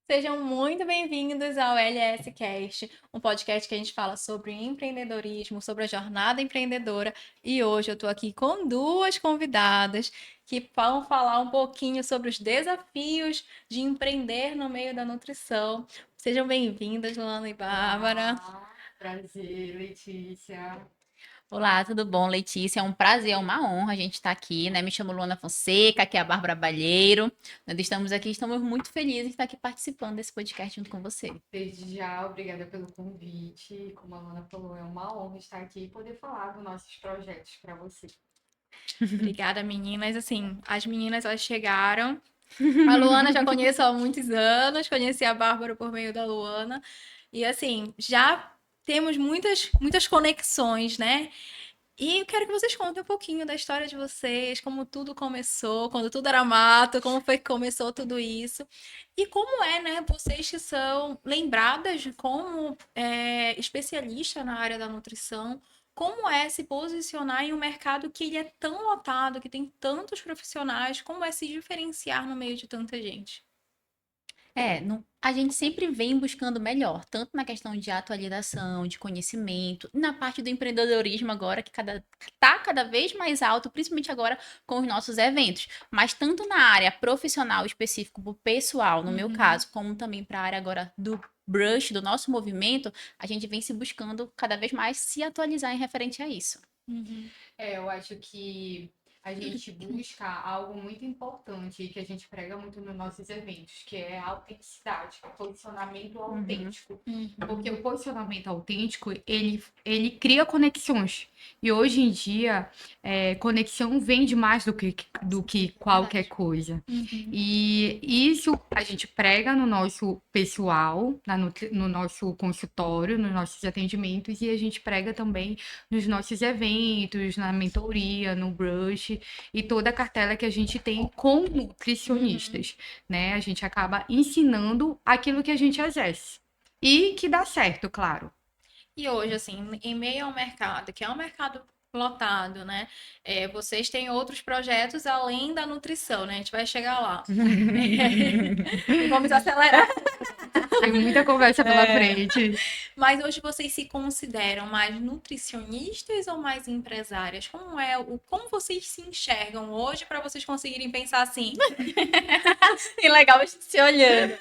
Sejam muito bem-vindos ao LS Cast, um podcast que a gente fala sobre empreendedorismo, sobre a jornada empreendedora. E hoje eu estou aqui com duas convidadas que vão falar um pouquinho sobre os desafios de empreender no meio da nutrição. Sejam bem-vindas, Luana e Bárbara. Olá, prazer, Letícia. Olá, tudo bom, Letícia? É um prazer, é uma honra a gente estar aqui, né? Me chamo Luana Fonseca, aqui é a Bárbara Balheiro. Nós estamos aqui, estamos muito felizes de estar aqui participando desse podcast junto com você. Desde já, obrigada pelo convite. Como a Luana falou, é uma honra estar aqui e poder falar dos nossos projetos para você. Obrigada, meninas. Assim, as meninas elas chegaram. A Luana já conheço há muitos anos, conheci a Bárbara por meio da Luana. E assim, já temos muitas conexões, né? E eu quero que vocês contem um pouquinho da história de vocês, como tudo começou, quando tudo era mato, como foi que começou tudo isso. E como é, né, vocês que são lembradas como especialista na área da nutrição, como é se posicionar em um mercado que ele é tão lotado, que tem tantos profissionais, como é se diferenciar no meio de tanta gente? A gente sempre vem buscando melhor, tanto na questão de atualização, de conhecimento, na parte do empreendedorismo agora, que tá cada vez mais alto, principalmente agora com os nossos eventos. Mas tanto na área profissional específico, pro pessoal, no meu Uhum. caso, como também para a área agora do brush, do nosso movimento, a gente vem se buscando cada vez mais se atualizar em referente a isso. Uhum. Eu acho que a gente busca algo muito importante e que a gente prega muito nos nossos eventos, que é a autenticidade, o posicionamento autêntico. Uhum. Porque o posicionamento autêntico, ele cria conexões. E hoje em dia, conexão vende mais do que qualquer Verdade. coisa. Uhum. E isso a gente prega no nosso pessoal, no nosso consultório, nos nossos atendimentos, e a gente prega também nos nossos eventos, na mentoria, no brush e toda a cartela que a gente tem com Uhum. nutricionistas, né? A gente acaba ensinando aquilo que a gente exerce. E que dá certo, claro. E hoje, assim, em meio ao mercado, que é um mercado lotado, né? Vocês têm outros projetos além da nutrição, né? A gente vai chegar lá. Vamos acelerar. Tem muita conversa pela frente. Mas hoje vocês se consideram mais nutricionistas ou mais empresárias? Como vocês se enxergam hoje para vocês conseguirem pensar assim? Que legal a gente se olhando.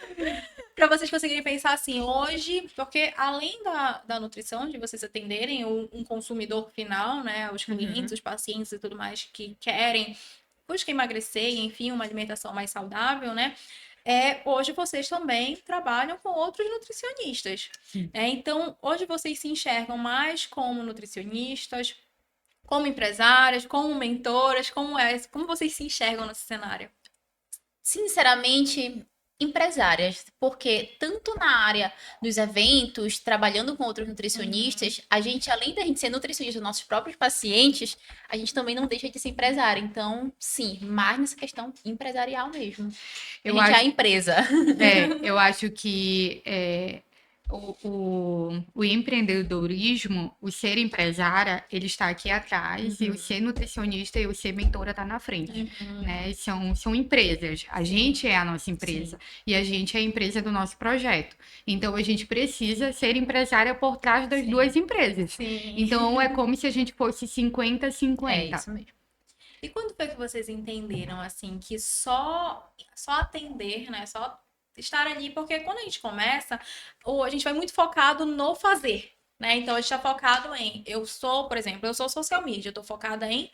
Para vocês conseguirem pensar assim, hoje, porque além da nutrição, de vocês atenderem um consumidor final, né, os clientes, Uhum. os pacientes e tudo mais que querem, busca emagrecer, enfim, uma alimentação mais saudável, né? Hoje vocês também trabalham com outros nutricionistas. Sim. Então, hoje vocês se enxergam mais como nutricionistas, como empresárias, como mentoras, como vocês se enxergam nesse cenário? Sinceramente, empresárias, porque tanto na área dos eventos, trabalhando com outros Uhum. nutricionistas, a gente, além da gente ser nutricionista dos nossos próprios pacientes, a gente também não deixa de ser empresária. Então, sim, mais nessa questão empresarial mesmo. A Eu gente é a acho, empresa. eu acho que o empreendedorismo, o ser empresária, ele está aqui atrás e o Uhum. ser nutricionista e o ser mentora está na frente, Uhum. né? São empresas. A Sim, gente é a nossa empresa Sim. e a gente é a empresa do nosso projeto. Então a gente precisa ser empresária por trás das sim, duas empresas. sim. Então é como se a gente fosse É 50-50. isso mesmo. E quando foi que vocês entenderam, assim, que só atender, né? Só estar ali, porque quando a gente começa, ou a gente vai muito focado no fazer, né? Então a gente está focado em, por exemplo, eu sou social media, eu tô focada em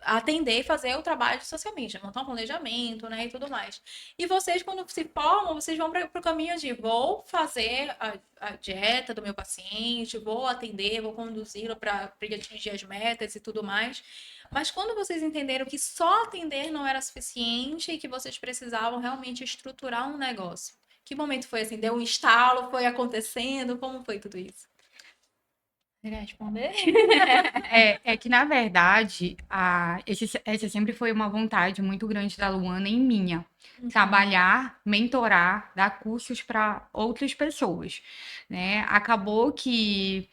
atender e fazer o trabalho de social media, montar um planejamento, né, e tudo mais. E vocês, quando se formam, vocês vão para o caminho de vou fazer a dieta do meu paciente, vou atender, vou conduzi-lo para ele atingir as metas e tudo mais. Mas quando vocês entenderam que só atender não era suficiente e que vocês precisavam realmente estruturar um negócio, que momento foi assim? Deu um estalo? Foi acontecendo? Como foi tudo isso? Você quer responder? É que, na verdade, essa sempre foi uma vontade muito grande da Luana e minha. Uhum, Trabalhar, mentorar, dar cursos para outras pessoas, né? Acabou que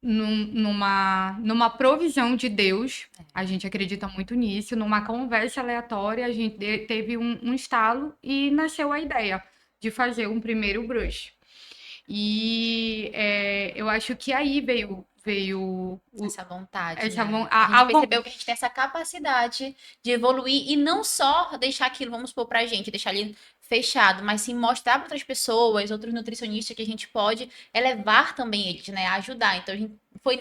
numa provisão de Deus, a gente acredita muito nisso, numa conversa aleatória, a gente teve um estalo e nasceu a ideia. de fazer um primeiro brush. E eu acho que aí veio Essa vontade, essa né? von- A gente a von- percebeu que a gente tem essa capacidade de evoluir e não só deixar aquilo, vamos supor, pra gente, deixar ali fechado, mas sim mostrar para outras pessoas, outros nutricionistas que a gente pode elevar também eles, né? Ajudar. Então, a gente foi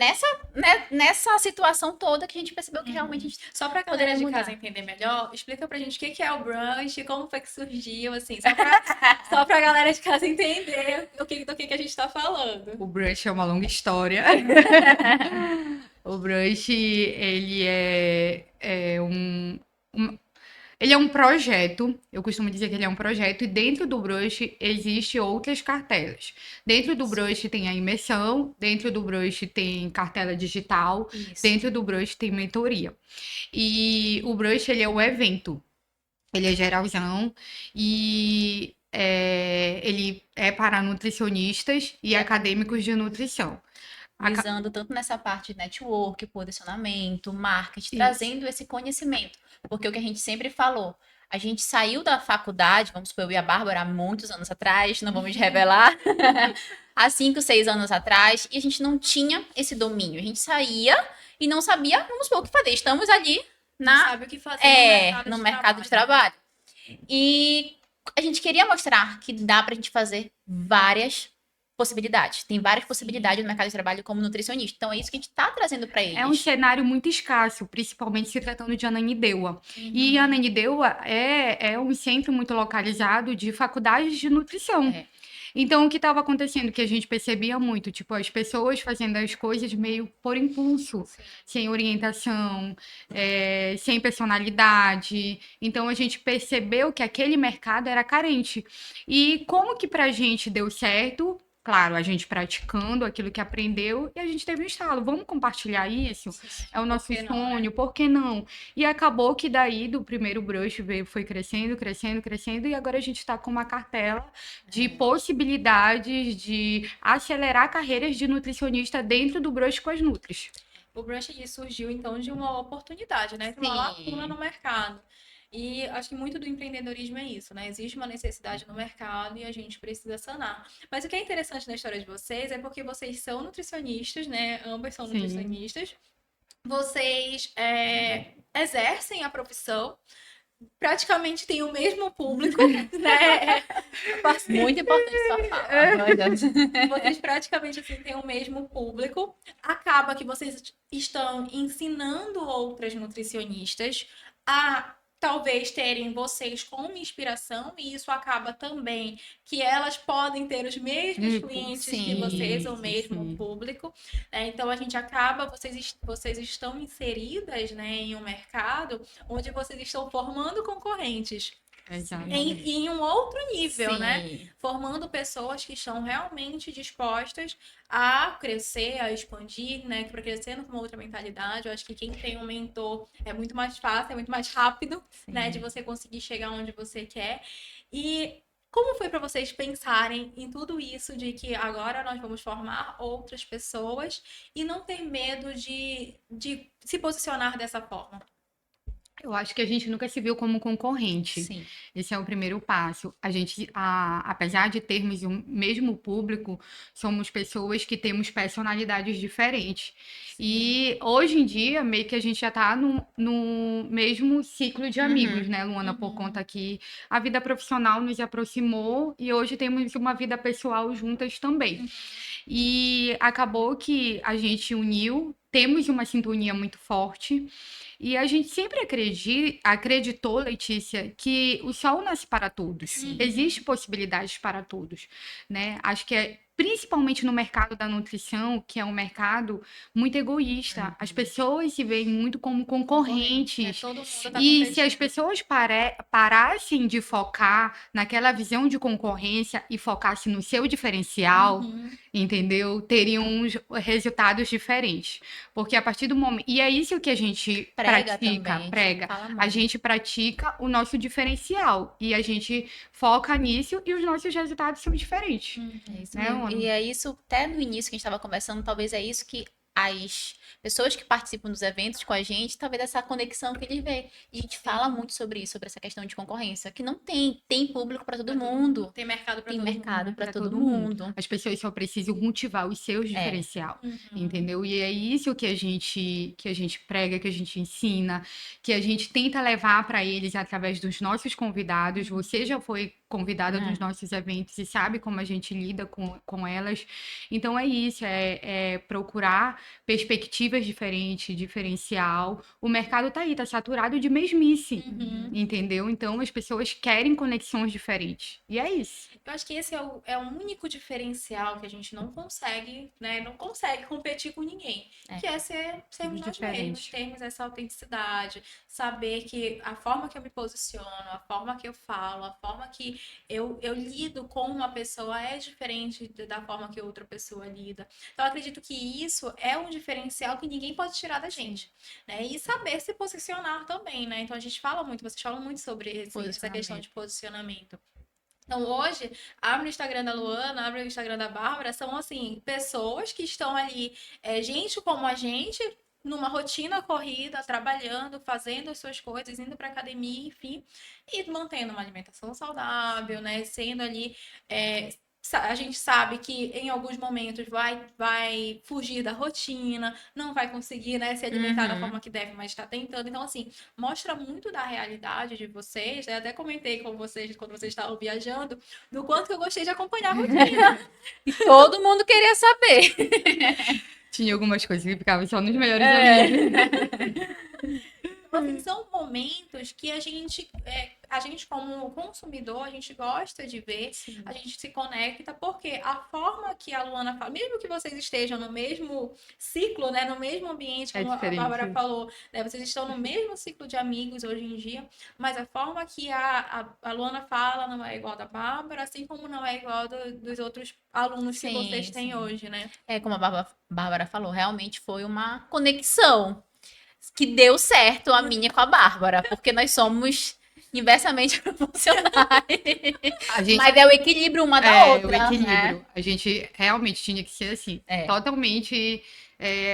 nessa situação toda que a gente percebeu que realmente a gente Só pra galera poderia de mudar. casa entender melhor, explica pra gente o que que é o brunch, como foi que surgiu, assim, só pra galera de casa entender do que a gente tá falando. o brush é uma longa história. O brush, ele ele é um projeto, eu costumo dizer que ele é um projeto, e dentro do brush existe outras cartelas. Dentro do brush tem a imersão, dentro do brush tem cartela digital, Isso. dentro do brush tem mentoria. E o brush, ele é um evento, ele é geralzão, e ele é para nutricionistas e acadêmicos de nutrição. Visando tanto nessa parte de network, posicionamento, marketing, Isso. trazendo esse conhecimento. Porque o que a gente sempre falou, a gente saiu da faculdade, vamos supor, eu e a Bárbara há muitos anos atrás, não vamos revelar, há 5, 6 anos atrás, e a gente não tinha esse domínio. A gente saía e não sabia, vamos supor, o que fazer. Estamos ali Não sabe o que fazer no mercado de trabalho. E a gente queria mostrar que dá pra gente fazer várias possibilidades. Tem várias possibilidades no mercado de trabalho como nutricionista. Então é isso que a gente tá trazendo pra eles. É um cenário muito escasso, principalmente se tratando de Ananindeua. E Ananindeua é um centro muito localizado de faculdades de nutrição. É. Então, o que estava acontecendo, que a gente percebia muito, tipo, as pessoas fazendo as coisas meio por impulso, sem orientação, sem personalidade. Então, a gente percebeu que aquele mercado era carente. E como que pra gente deu certo? Claro, a gente praticando aquilo que aprendeu e a gente teve um estalo. Vamos compartilhar isso? É o nosso Por que não, sonho, por que não? E acabou que daí do primeiro brush foi crescendo, crescendo, crescendo, e agora a gente está com uma cartela de possibilidades de acelerar carreiras de nutricionista dentro do brush com as Nutris. O brunch surgiu, então, de uma oportunidade, né? De uma lacuna no mercado. E acho que muito do empreendedorismo é isso, né? Existe uma necessidade no mercado e a gente precisa sanar. Mas o que é interessante na história de vocês é porque vocês são nutricionistas, né? Ambas são Sim. nutricionistas. Vocês exercem a profissão, praticamente têm o mesmo público, né? Muito importante sua fala. Vocês praticamente assim, têm o mesmo público. Acaba que vocês estão ensinando outras nutricionistas a talvez terem vocês como inspiração, e isso acaba também que elas podem ter os mesmos clientes que Sim, vocês, o mesmo sim. público, né? Então a gente acaba, vocês estão inseridas, né, em um mercado onde vocês estão formando concorrentes. Exatamente. Em um outro nível, Sim. né? Formando pessoas que estão realmente dispostas a crescer, a expandir, né? Para crescer com uma outra mentalidade. Eu acho que quem tem um mentor é muito mais fácil, é muito mais rápido, né? De você conseguir chegar onde você quer. E como foi para vocês pensarem em tudo isso de que agora nós vamos formar outras pessoas e não ter medo de se posicionar dessa forma? Eu acho que a gente nunca se viu como concorrente. Sim. Esse é o primeiro passo. A gente, apesar de termos o mesmo público, somos pessoas que temos personalidades diferentes. E hoje em dia, meio que a gente já está no mesmo ciclo de amigos, né, Luana? Por conta que a vida profissional nos aproximou e hoje temos uma vida pessoal juntas também. E acabou que a gente uniu, temos uma sintonia muito forte. E a gente sempre acreditou, Letícia, que o sol nasce para todos. Sim. Existe possibilidades para todos, né? Acho que principalmente no mercado da nutrição, que é um mercado muito egoísta. As pessoas se veem muito como concorrentes. Todo mundo tá E se competindo. as pessoas parassem de focar naquela visão de concorrência e focassem no seu diferencial, entendeu? Teriam uns resultados diferentes. Porque a partir do momento. E é isso que a gente Prega pratica, também. prega. Fala A muito. gente pratica o nosso diferencial. E a gente foca nisso e os nossos resultados são diferentes. É isso Né, mesmo. Luana? E é isso, até no início que a gente estava conversando, talvez é isso que as pessoas que participam dos eventos com a gente, talvez essa conexão que eles veem. E a gente fala muito sobre isso, sobre essa questão de concorrência, que não tem público para todo mundo. Tem mercado pra Tem todo mercado mundo. para Pra todo todo mundo. mundo. As pessoas só precisam cultivar os seus É. diferencial, Uhum. entendeu? E é isso que a gente prega, que a gente ensina, que a gente tenta levar para eles através dos nossos convidados. Você já foi convidada dos nossos eventos e sabe como a gente lida com elas. Então é isso, é procurar perspectivas diferentes, diferencial. O mercado tá aí, tá saturado de mesmice, Uhum. entendeu? Então as pessoas querem conexões diferentes. E é isso. Eu acho que esse é o único diferencial que a gente não consegue, né? Não consegue competir com ninguém. É. Que é sermos nós Diferente. mesmos, termos essa autenticidade, saber que a forma que eu me posiciono, a forma que eu falo, a forma que eu lido com uma pessoa é diferente da forma que outra pessoa lida. Então, eu acredito que isso é um diferencial que ninguém pode tirar da gente, né? E saber se posicionar também, né? Então, a gente fala muito, vocês falam muito sobre essa questão de posicionamento. Então, hoje, abre o Instagram da Luana, abre o Instagram da Bárbara, são, assim, pessoas que estão ali, gente como a gente, numa rotina corrida, trabalhando, fazendo as suas coisas, indo para academia, enfim, e mantendo uma alimentação saudável, né? Sendo ali. A gente sabe que em alguns momentos vai fugir da rotina, não vai conseguir, né, se alimentar da forma que deve, mas está tentando. Então, assim, mostra muito da realidade de vocês, né? Até comentei com vocês quando vocês estavam viajando, do quanto que eu gostei de acompanhar a rotina. E todo mundo queria saber. Tinha algumas coisas que ficavam só nos melhores amigos. Então, assim, são momentos que a gente como consumidor, a gente gosta de ver, a gente se conecta, porque a forma que a Luana fala, mesmo que vocês estejam no mesmo ciclo, né, no mesmo ambiente, É como a Bárbara diferente. falou, né, vocês estão no mesmo ciclo de amigos hoje em dia, mas a forma que a Luana fala não é igual a da Bárbara, assim como não é igual dos outros alunos que vocês Sim, têm sim. hoje, né? É como a Bárbara falou, realmente foi uma conexão que deu certo a minha com a Bárbara, porque nós somos inversamente proporcionais. A gente Mas é o equilíbrio uma da é o outra, equilíbrio. né? A gente realmente tinha que ser assim, É. totalmente.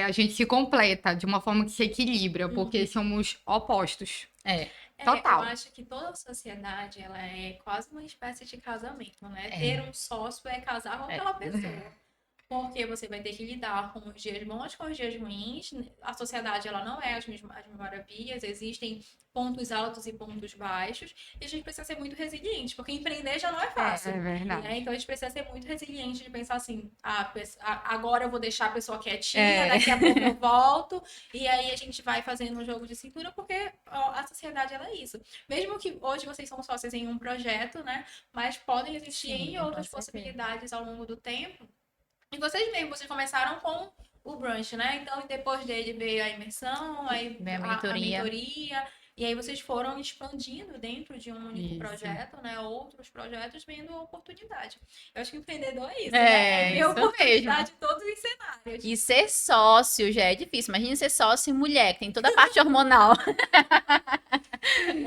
A gente se completa de uma forma que se equilibra, porque somos opostos. É. Eu Total. acho que toda sociedade, ela é quase uma espécie de casamento, né? É. Ter um sócio é casar com aquela pessoa. Porque você vai ter que lidar com os dias bons, com os dias ruins. A sociedade, ela não é as mesmas maravilhas. Existem pontos altos e pontos baixos. E a gente precisa ser muito resiliente, porque empreender já não é fácil. É verdade. Né? Então, a gente precisa ser muito resiliente de pensar assim, agora eu vou deixar a pessoa quietinha, daqui a pouco eu volto. E aí, a gente vai fazendo um jogo de cintura, porque a sociedade, ela é isso. Mesmo que hoje vocês são sócios em um projeto, né? Mas podem existir Sim, em com outras certeza. possibilidades ao longo do tempo. E vocês mesmos, vocês começaram com o brunch, né? Então, depois dele veio a imersão, aí Veio a a mentoria. mentoria, e aí vocês foram expandindo dentro de um único Isso. projeto, né? Outros projetos vendo oportunidade. Eu acho que empreendedor é isso, É, né? Ver isso oportunidade em todos os cenários. E ser sócio já é difícil. Imagina ser sócio e mulher, que tem toda a parte hormonal.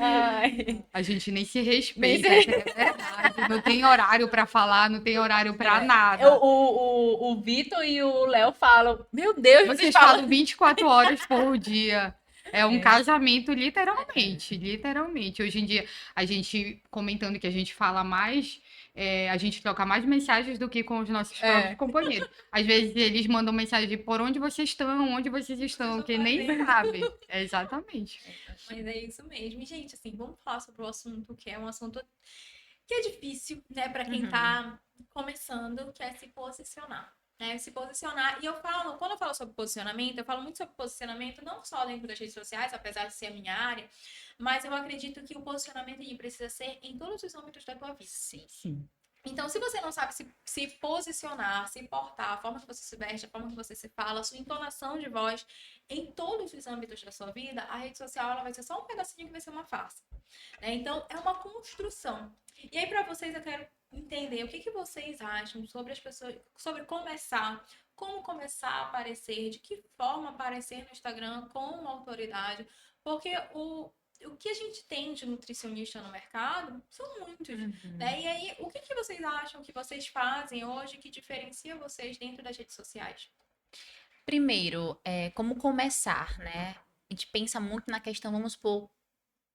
Ai. A gente nem se respeita, Nem se- é verdade. Não tem horário pra falar, não tem horário pra nada. O Vitor e o Léo falam: Meu Deus, Vocês falam 24 horas por dia. É um casamento, literalmente. Literalmente. Hoje em dia, a gente comentando que a gente fala mais, a gente troca mais mensagens do que com os nossos próprios companheiros. Às vezes eles mandam mensagem de por onde vocês estão, onde vocês estão, que nem sabem. Exatamente. Mas é isso mesmo. E, gente, assim, vamos falar sobre o assunto que é um assunto que é difícil, né, para quem tá começando, que é se posicionar. Né, se posicionar, e quando eu falo sobre posicionamento, eu falo muito sobre posicionamento não só dentro das redes sociais, apesar de ser a minha área, mas eu acredito que o posicionamento ele precisa ser em todos os âmbitos da tua vida. Sim. Então, se você não sabe se posicionar, se portar, a forma que você se veste, a forma que você se fala, a sua entonação de voz em todos os âmbitos da sua vida, a rede social ela vai ser só um pedacinho que vai ser uma face. Né? Então, é uma construção. E aí, para vocês, eu quero entender o que vocês acham sobre as pessoas, sobre começar, como começar a aparecer, de que forma aparecer no Instagram com autoridade, porque o que a gente tem de nutricionista no mercado são muitos, né? E aí, o que vocês acham que vocês fazem hoje que diferencia vocês dentro das redes sociais? Primeiro, como começar, né? A gente pensa muito na questão, vamos supor,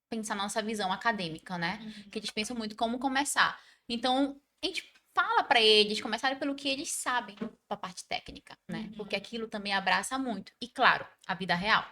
pensar na nossa visão acadêmica, né? Que eles pensam muito como começar. Então, a gente fala para eles começarem pelo que eles sabem, a parte técnica, né? Porque aquilo também abraça muito. E claro, a vida real.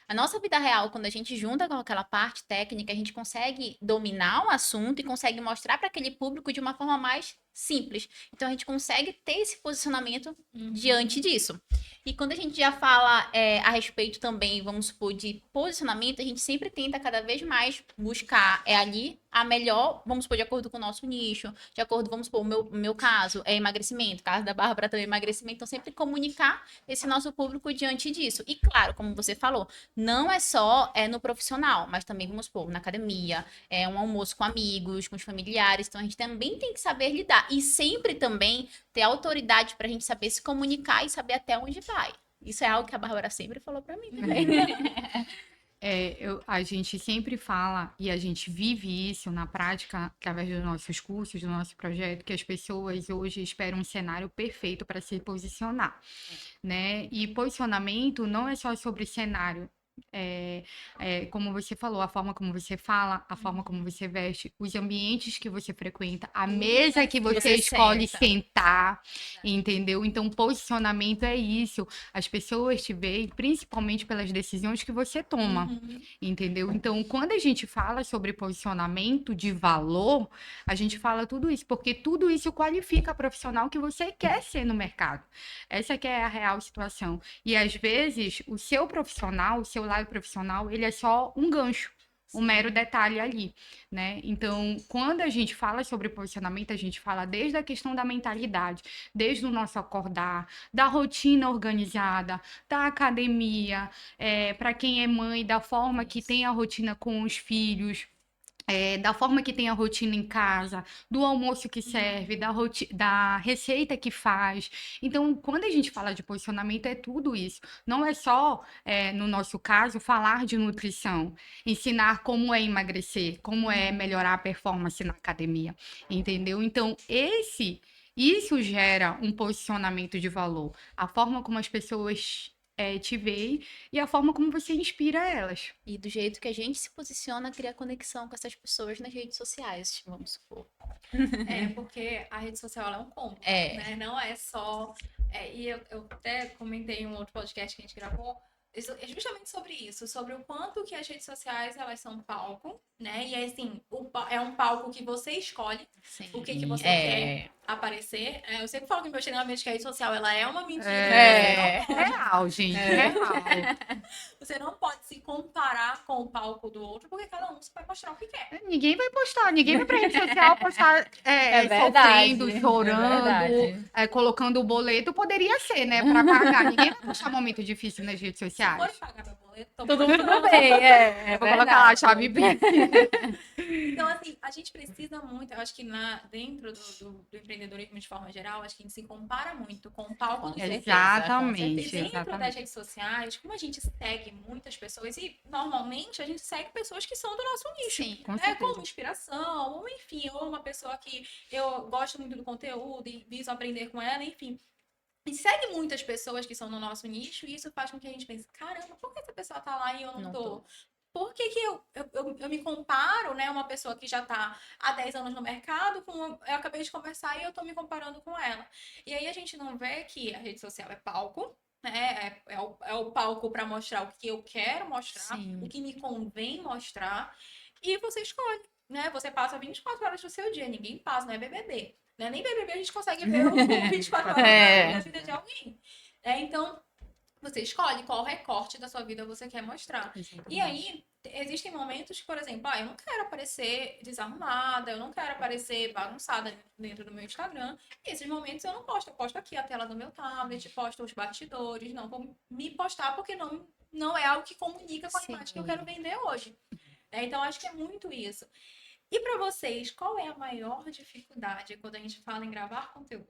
A nossa vida real, quando a gente junta com aquela parte técnica, a gente consegue dominar o assunto e consegue mostrar para aquele público de uma forma mais simples. Então a gente consegue ter esse posicionamento diante disso. E quando a gente já fala a respeito também, vamos supor, de posicionamento, a gente sempre tenta cada vez mais buscar ali a melhor, vamos supor, de acordo com o nosso nicho, de acordo, vamos supor, o meu caso é emagrecimento, o caso da Bárbara também é emagrecimento, então sempre comunicar esse nosso público diante disso. E claro, como você falou, não é só no profissional, mas também, vamos supor, na academia, um almoço com amigos, com os familiares, então a gente também tem que saber lidar. E sempre também ter autoridade para a gente saber se comunicar e saber até onde vai. Isso é algo que a Bárbara sempre falou para mim também. A gente sempre fala e a gente vive isso na prática através dos nossos cursos, do nosso projeto, que as pessoas hoje esperam um cenário perfeito para se posicionar, né? E posicionamento não é só sobre cenário. Como você falou, a forma como você fala, a forma como você veste, os ambientes que você frequenta, a mesa que você escolhe sentar, entendeu? Então, posicionamento é isso. As pessoas te veem principalmente pelas decisões que você toma, entendeu? Então, quando a gente fala sobre posicionamento de valor, a gente fala tudo isso, porque tudo isso qualifica a profissional que você quer ser no mercado. Essa que é a real situação. E às vezes, o seu profissional, o seu lado profissional, ele é só um gancho, um mero detalhe ali, né? Então, quando a gente fala sobre posicionamento, a gente fala desde a questão da mentalidade, desde o nosso acordar, da rotina organizada, da academia, para quem é mãe, da forma que tem a rotina com os filhos. Da forma que tem a rotina em casa, do almoço que serve, da receita que faz. Então, quando a gente fala de posicionamento, é tudo isso. Não é só, no nosso caso, falar de nutrição, ensinar como é emagrecer, como é melhorar a performance na academia, entendeu? Então, isso gera um posicionamento de valor. A forma como as pessoas te veem e a forma como você inspira elas. E do jeito que a gente se posiciona, cria conexão com essas pessoas nas redes sociais, vamos supor. Porque a rede social ela é um combo, né? Não é só... e eu até comentei em um outro podcast que a gente gravou, é justamente sobre isso, sobre o quanto que as redes sociais, elas são palco, né? E assim, é um palco que você escolhe o que você quer aparecer. Eu sempre falo que meus treinamentos que a rede social, ela é uma mentira. Real, gente, real. Você não pode se comparar com o palco do outro, porque cada um vai mostrar o que quer. Ninguém vai postar, ninguém vai pra rede social postar sofrendo, chorando, colocando o boleto. Poderia ser, né, pra pagar. Ninguém vai postar momento difícil nas redes sociais. Se for pagar meu boleto, tudo bem, vou colocar lá a chave bem. Então, assim, a gente precisa muito, eu acho que dentro do empreendedorismo de forma geral, acho que a gente se compara muito com o palco do Exatamente. Dentro das redes sociais, como a gente segue muitas pessoas, e normalmente a gente segue pessoas que são do nosso nicho. Sim, com certeza. Como inspiração, ou enfim, ou uma pessoa que eu gosto muito do conteúdo e viso aprender com ela, enfim. E segue muitas pessoas que são no nosso nicho, e isso faz com que a gente pense, caramba, por que essa pessoa tá lá e eu não tô? Por que eu me comparo, né? Uma pessoa que já tá há 10 anos no mercado, eu acabei de conversar e eu tô me comparando com ela. E aí a gente não vê que a rede social é palco, né? É o palco para mostrar o que eu quero mostrar, o que me convém mostrar, e você escolhe, né? Você passa 24 horas do seu dia, ninguém passa, não é BBB. Né? Nem BBB a gente consegue ver o 24 horas da vida de alguém. Então, você escolhe qual recorte da sua vida você quer mostrar. E aí, existem momentos que, por exemplo, eu não quero aparecer desarrumada, eu não quero aparecer bagunçada dentro do meu Instagram. E esses momentos eu não posto. Eu posto aqui a tela do meu tablet, posto os bastidores. Não vou me postar porque não é algo que comunica com a imagem que eu quero vender hoje. Então, acho que é muito isso. E para vocês, qual é a maior dificuldade quando a gente fala em gravar conteúdo?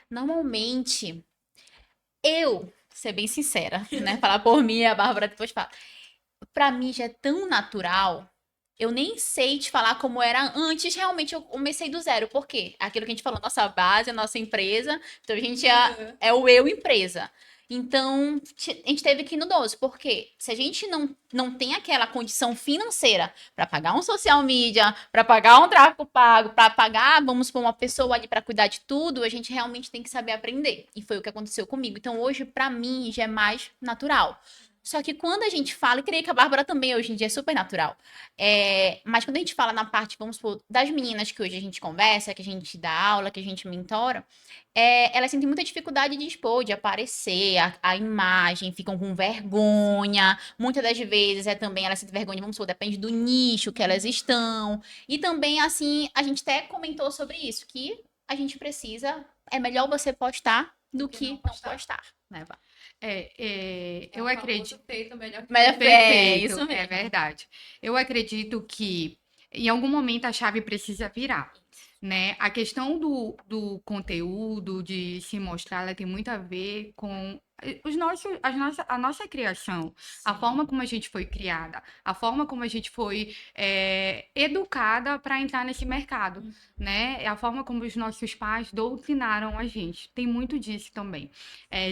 Normalmente, ser bem sincera, né? Falar por mim, a Bárbara depois fala. Pra mim já é tão natural Eu nem sei te falar como era antes, realmente eu comecei do zero. Por quê? Aquilo que a gente falou, nossa base, a nossa empresa. Então a gente é o eu empresa. Então a gente teve que ir no 12. Por quê? Se a gente não tem aquela condição financeira para pagar um social media, para pagar um tráfego pago, para pagar, vamos pôr uma pessoa ali para cuidar de tudo, a gente realmente tem que saber aprender. E foi o que aconteceu comigo. Então hoje, para mim, já é mais natural. Só que quando a gente fala, e creio que a Bárbara também hoje em dia é super natural. Mas quando a gente fala na parte, vamos supor, das meninas que hoje a gente conversa, que a gente dá aula, que a gente mentora, elas sentem muita dificuldade de expor, de aparecer, a imagem, ficam com vergonha. Muitas das vezes também elas sentem vergonha, vamos supor, depende do nicho que elas estão. E também, assim, a gente até comentou sobre isso, que a gente precisa, é melhor você postar do que não postar, né, Bá? Eu acredito. Feito melhor que Mas Perfeito, isso é mesmo. verdade. Eu acredito que em algum momento a chave precisa virar, né? A questão do conteúdo, de se mostrar, ela tem muito a ver com a nossa criação, a forma como a gente foi criada, a forma como a gente foi educada para entrar nesse mercado, né? É a forma como os nossos pais doutrinaram a gente. Tem muito disso também.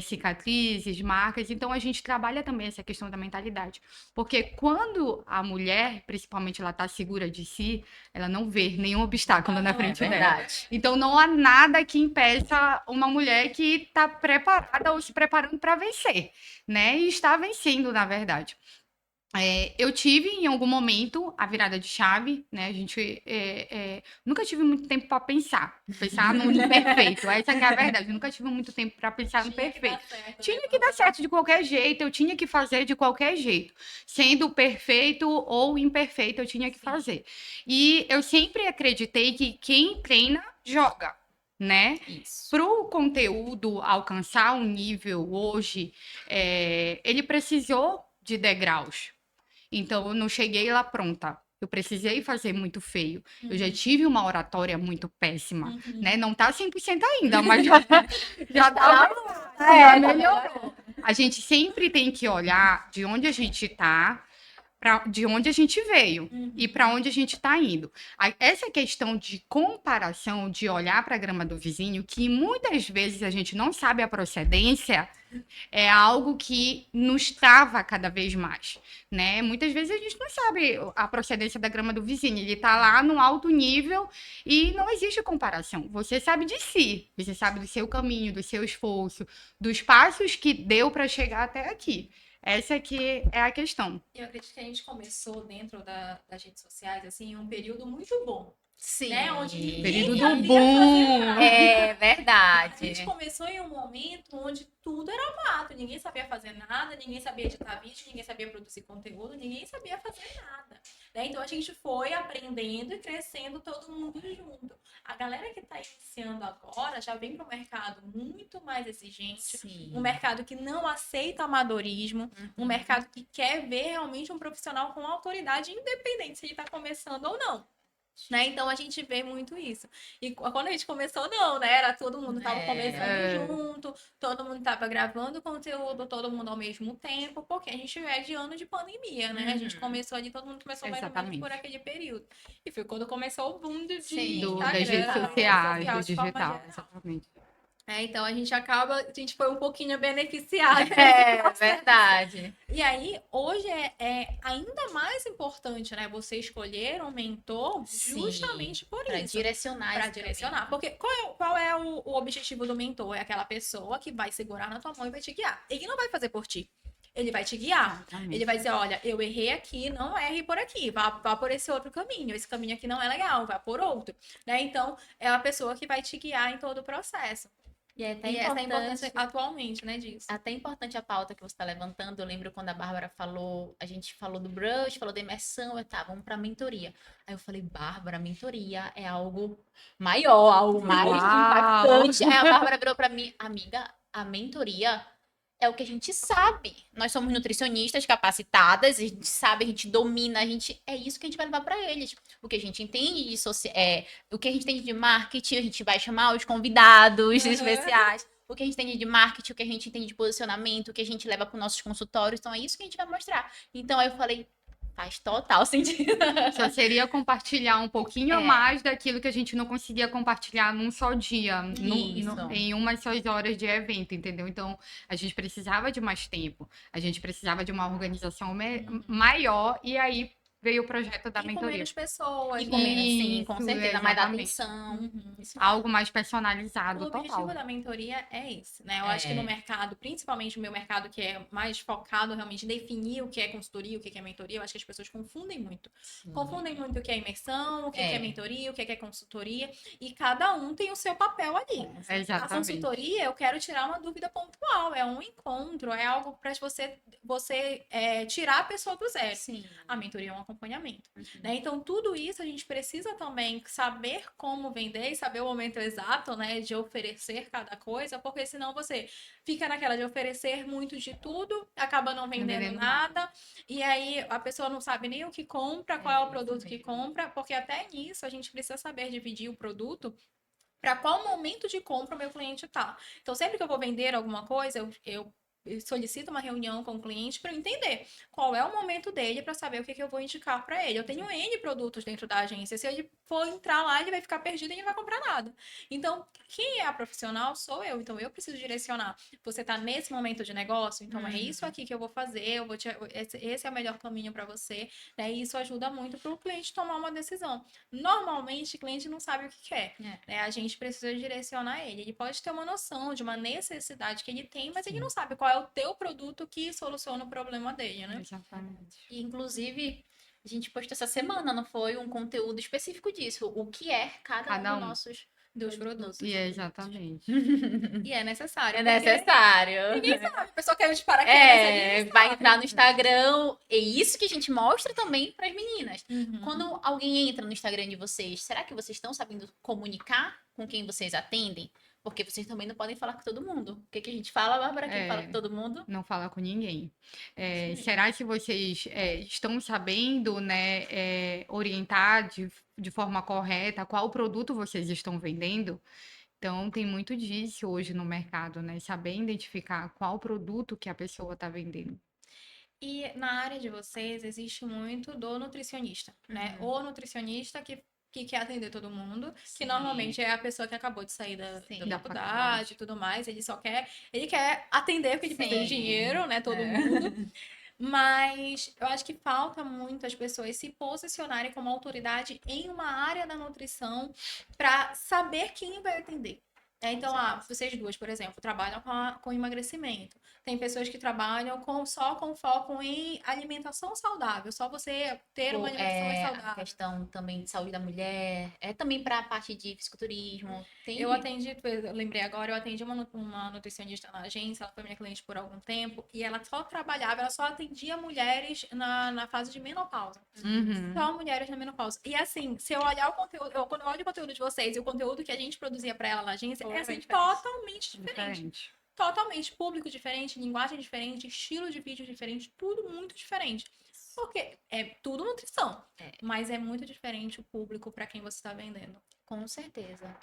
Cicatrizes, marcas. Então a gente trabalha também essa questão da mentalidade. Porque quando a mulher, principalmente, ela está segura de si, ela não vê nenhum obstáculo na frente dela. Verdade. Então não há nada que impeça uma mulher que está preparada ou se preparando para vencer, né? E está vencendo, na verdade. Eu tive em algum momento a virada de chave, né? A gente nunca tive muito tempo para pensar no imperfeito. Essa que é a verdade. Eu nunca tive muito tempo para pensar no perfeito. Tinha que dar certo de qualquer jeito, eu tinha que fazer de qualquer jeito. Sendo perfeito ou imperfeito, eu tinha que fazer. E eu sempre acreditei que quem treina, joga. Né? Isso. Para o conteúdo alcançar um nível hoje, ele precisou de degraus. Então, eu não cheguei lá pronta. Eu precisei fazer muito feio. Eu já tive uma oratória muito péssima, né? Não tá 100% ainda, mas já tá melhorou. A gente sempre tem que olhar de onde a gente tá, de onde a gente veio e para onde a gente está indo. Essa questão de comparação, de olhar para a grama do vizinho, que muitas vezes a gente não sabe a procedência, é algo que nos trava cada vez mais, né? Muitas vezes a gente não sabe a procedência da grama do vizinho, ele está lá no alto nível e não existe comparação. Você sabe de si, você sabe do seu caminho, do seu esforço, dos passos que deu para chegar até aqui. Essa aqui é a questão. Eu acredito que a gente começou dentro das redes sociais, assim, um período muito bom. Sim. Né? Onde ninguém Período do sabia boom. fazer nada. É A verdade. gente começou em um momento onde tudo era mato, ninguém sabia fazer nada, ninguém sabia editar vídeo, ninguém sabia produzir conteúdo, ninguém sabia fazer nada. Né? Então a gente foi aprendendo e crescendo todo mundo junto. A galera que está iniciando agora já vem para o mercado muito mais exigente, Sim. um mercado que não aceita amadorismo, um mercado que quer ver realmente um profissional com autoridade, independente se ele está começando ou não. Né? Então a gente vê muito isso. E quando a gente começou, não, né? Era todo mundo tava começando junto, todo mundo tava gravando conteúdo, todo mundo ao mesmo tempo, porque a gente é de ano de pandemia, né? A gente começou ali, todo mundo começou mais ou menos por aquele período. E foi quando começou o boom Das Instagram, redes sociais, do de forma digital, geral. exatamente. Então a gente foi um pouquinho beneficiado. Verdade. E aí, hoje é ainda mais importante, né? Você escolher um mentor justamente por Pra isso. direcionar. Para direcionar. Porque qual é o objetivo do mentor? É aquela pessoa que vai segurar na tua mão e vai te guiar. Ele não vai fazer por ti. Ele vai te guiar. Exatamente. Ele vai dizer, olha, eu errei aqui, não erre por aqui. Vá por esse outro caminho. Esse caminho aqui não é legal, vá por outro. Né? Então, é a pessoa que vai te guiar em todo o processo. E é até E essa é a importante, importância atualmente, né, disso. até importante a pauta que você está levantando. Eu lembro quando a Bárbara falou, a gente falou do brush, falou da imersão, vamos para mentoria. Aí eu falei, Bárbara, mentoria é algo maior, algo mais impactante. Aí a Bárbara virou para mim, amiga, a mentoria é o que a gente sabe. Nós somos nutricionistas capacitadas, a gente sabe, a gente domina, é isso que a gente vai levar para eles. O que a gente entende de o que a gente entende de marketing, a gente vai chamar os convidados especiais. O que a gente entende de marketing, o que a gente entende de posicionamento, o que a gente leva para os nossos consultórios. Então, é isso que a gente vai mostrar. Então, aí eu falei, Faz total sentido. Só seria compartilhar um pouquinho a É. mais daquilo que a gente não conseguia compartilhar num só dia, Isso. em umas só horas de evento, entendeu? Então, a gente precisava de mais tempo, a gente precisava de uma organização maior, e aí veio o projeto da E com mentoria. menos pessoas, E né? com menos, sim, com Isso, certeza, mais exatamente. atenção. Uhum. Isso Algo mais O personalizado, objetivo total. da mentoria é esse, né? Eu acho que no mercado, principalmente o meu mercado, que é mais focado realmente em definir o que é consultoria, o que é mentoria, eu acho que as pessoas confundem muito. Confundem muito o que é imersão, o que é mentoria, o que é consultoria, e cada um tem o seu papel ali. A Exatamente. consultoria, eu quero tirar uma dúvida pontual, é um encontro, é algo para você tirar a pessoa do zero. Sim. A mentoria é um acompanhamento, né? Então, tudo isso a gente precisa também saber como vender e saber o momento exato, né, de oferecer cada coisa, porque senão você fica naquela de oferecer muito de tudo, acaba não vendendo vendendo nada, e aí a pessoa não sabe nem o que compra, qual é o produto que compra, porque até nisso a gente precisa saber dividir o produto para qual momento de compra o meu cliente tá. Então, sempre que eu vou vender alguma coisa, eu solicito uma reunião com o cliente para entender qual é o momento dele para saber o que eu vou indicar para ele. Eu tenho N produtos dentro da agência. Se ele for entrar lá, ele vai ficar perdido e não vai comprar nada. Então, quem é a profissional sou eu. Então, eu preciso direcionar. Você está nesse momento de negócio, então é isso aqui que eu vou fazer. Esse é o melhor caminho para você. Né? E isso ajuda muito para o cliente tomar uma decisão. Normalmente, o cliente não sabe o que quer. Né? A gente precisa direcionar ele. Ele pode ter uma noção de uma necessidade que ele tem, mas ele não sabe qual é o teu produto que soluciona o problema dele, né? Exatamente. E, inclusive, a gente postou essa semana, não foi? Um conteúdo específico disso. O que é cada um dos nossos dos produtos. E exatamente. E é necessário. É porque necessário. Ninguém sabe. A pessoa caiu de paraquedas ali. Vai entrar no Instagram. É isso que a gente mostra também para as meninas. Uhum. Quando alguém entra no Instagram de vocês, será que vocês estão sabendo comunicar com quem vocês atendem? Porque vocês também não podem falar com todo mundo. O que, que a gente fala, Bárbara? Quem fala com todo mundo? Não fala com ninguém. Será que vocês estão sabendo, né, orientar de forma correta qual produto vocês estão vendendo? Então, tem muito disso hoje no mercado, né? Saber identificar qual produto que a pessoa está vendendo. E na área de vocês existe muito do nutricionista, né? O nutricionista que quer atender todo mundo, que normalmente é a pessoa que acabou de sair da faculdade e tudo mais, ele quer atender porque ele precisa de dinheiro, né? Todo mundo. Mas eu acho que falta muito as pessoas se posicionarem como autoridade em uma área da nutrição para saber quem vai atender. Então, vocês duas, por exemplo, trabalham com emagrecimento. Tem pessoas que trabalham só com foco em alimentação saudável, só você ter uma alimentação mais saudável. A questão também de saúde da mulher, também para a parte de fisiculturismo. Eu lembrei agora, eu atendi uma nutricionista na agência, ela foi minha cliente por algum tempo, e ela só atendia mulheres na fase de menopausa. Só mulheres na menopausa. E assim, se eu olhar o conteúdo, quando eu olho o conteúdo de vocês e o conteúdo que a gente produzia para ela na agência, é assim, totalmente diferente. Totalmente. Público diferente, linguagem diferente, estilo de vídeo diferente, tudo muito diferente. Porque é tudo nutrição, mas é muito diferente o público para quem você está vendendo. Com certeza.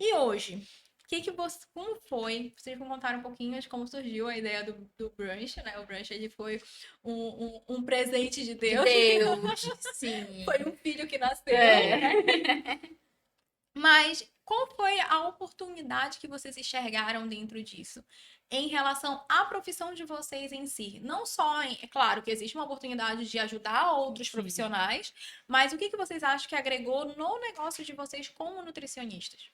E hoje, como foi? Vocês vão contar um pouquinho de como surgiu a ideia do brunch, né? O brunch ele foi um presente de Deus. Sim. Foi um filho que nasceu. Mas qual foi a oportunidade que vocês enxergaram dentro disso? Em relação à profissão de vocês em si. Não só, é claro que existe uma oportunidade de ajudar outros profissionais, mas o que vocês acham que agregou no negócio de vocês como nutricionistas?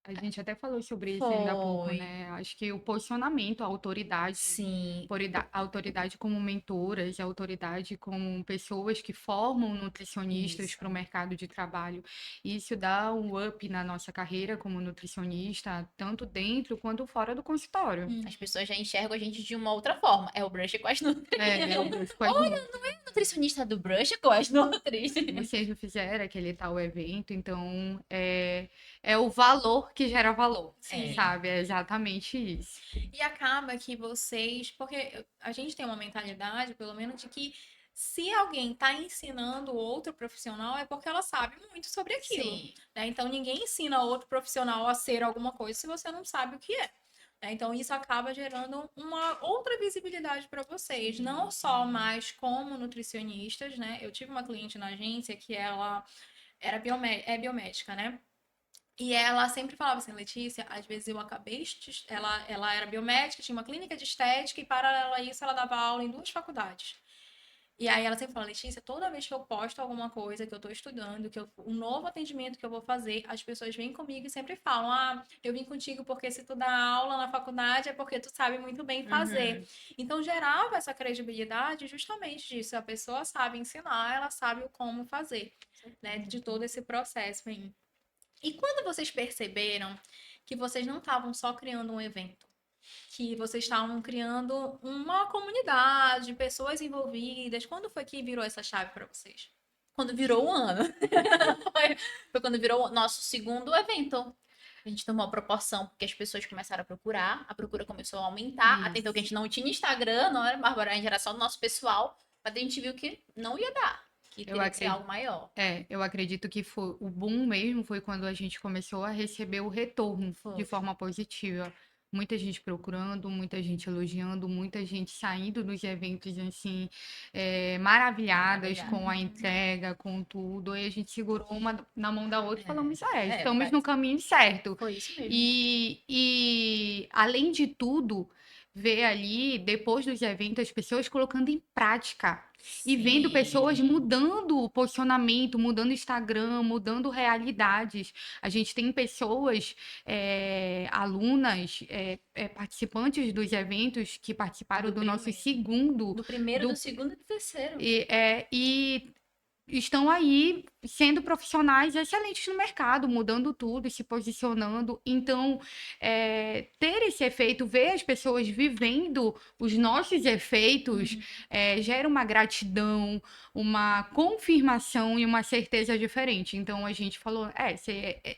A gente até falou sobre isso ainda há pouco, né? Acho que o posicionamento, a autoridade. Sim. A autoridade como mentoras, a autoridade como pessoas que formam nutricionistas para o mercado de trabalho. Isso dá um up na nossa carreira como nutricionista, tanto dentro quanto fora do consultório. As pessoas já enxergam a gente de uma outra forma. É o brunch com as nutri. É o brunch com as Olha, não é nutricionista do brunch com as nutri. Vocês não fizeram aquele tal evento, então é o valor que gera valor, sabe? É exatamente isso. E acaba que vocês, porque a gente tem uma mentalidade, pelo menos, de que se alguém está ensinando outro profissional é porque ela sabe muito sobre aquilo. Né? Então ninguém ensina outro profissional a ser alguma coisa se você não sabe o que é. né? Então, isso acaba gerando uma outra visibilidade para vocês, não só mais como nutricionistas, né? Eu tive uma cliente na agência que ela é biomédica, né? E ela sempre falava assim, Letícia, às vezes eu acabei, ela era biomédica, tinha uma clínica de estética e, paralelo a isso, ela dava aula em 2 faculdades. E aí ela sempre fala, Letícia, toda vez que eu posto alguma coisa que eu tô estudando, um novo atendimento que eu vou fazer, as pessoas vêm comigo e sempre falam, eu vim contigo porque se tu dá aula na faculdade é porque tu sabe muito bem fazer. Uhum. Então gerava essa credibilidade justamente disso. A pessoa sabe ensinar, ela sabe o como fazer, né? De todo esse processo aí. E quando vocês perceberam que vocês não estavam só criando um evento, que vocês estavam criando uma comunidade, pessoas envolvidas, quando foi que virou essa chave para vocês? Quando virou o ano. Foi quando virou o nosso segundo evento. A gente tomou a proporção porque as pessoas começaram a procurar, a procura começou a aumentar. Até então que a gente não tinha Instagram, não era Bárbara, a gente era só do nosso pessoal, mas a gente viu que não ia dar, que Eu teria que ser acredito. algo maior. Eu acredito que foi o boom mesmo foi quando a gente começou a receber o retorno de Foi. forma positiva. Muita gente procurando, muita gente elogiando, muita gente saindo dos eventos assim, maravilhadas Maravilhada. com a entrega, com tudo. E a gente segurou uma na mão da outra e falamos, estamos Vai. no caminho certo. Foi isso mesmo. E além de tudo, ver ali, depois dos eventos, as pessoas colocando em prática e vendo pessoas mudando o posicionamento, mudando o Instagram, mudando realidades. A gente tem pessoas, alunas, participantes dos eventos que participaram do nosso segundo, Do primeiro, do, do segundo e do terceiro. e estão aí sendo profissionais excelentes no mercado, mudando tudo, se posicionando. Então, ter esse efeito, ver as pessoas vivendo os nossos efeitos, gera uma gratidão, uma confirmação e uma certeza diferente. Então, a gente falou,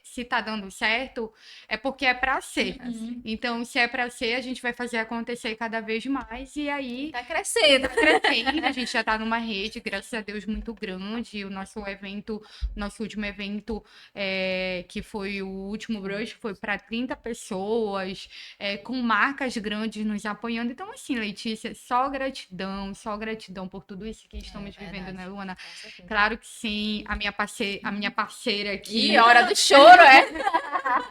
se tá dando certo, é porque é para ser. Então, se é para ser, a gente vai fazer acontecer cada vez mais. E aí, Tá crescendo. crescendo, a gente já está numa rede, graças a Deus, muito grande. O nosso último evento, que foi o último brush, foi para 30 pessoas, com marcas grandes nos apoiando. Então, assim, Letícia, só gratidão por tudo isso que estamos vivendo, né, Luana? Claro que sim, a minha parceira aqui. Ih, hora do choro, é?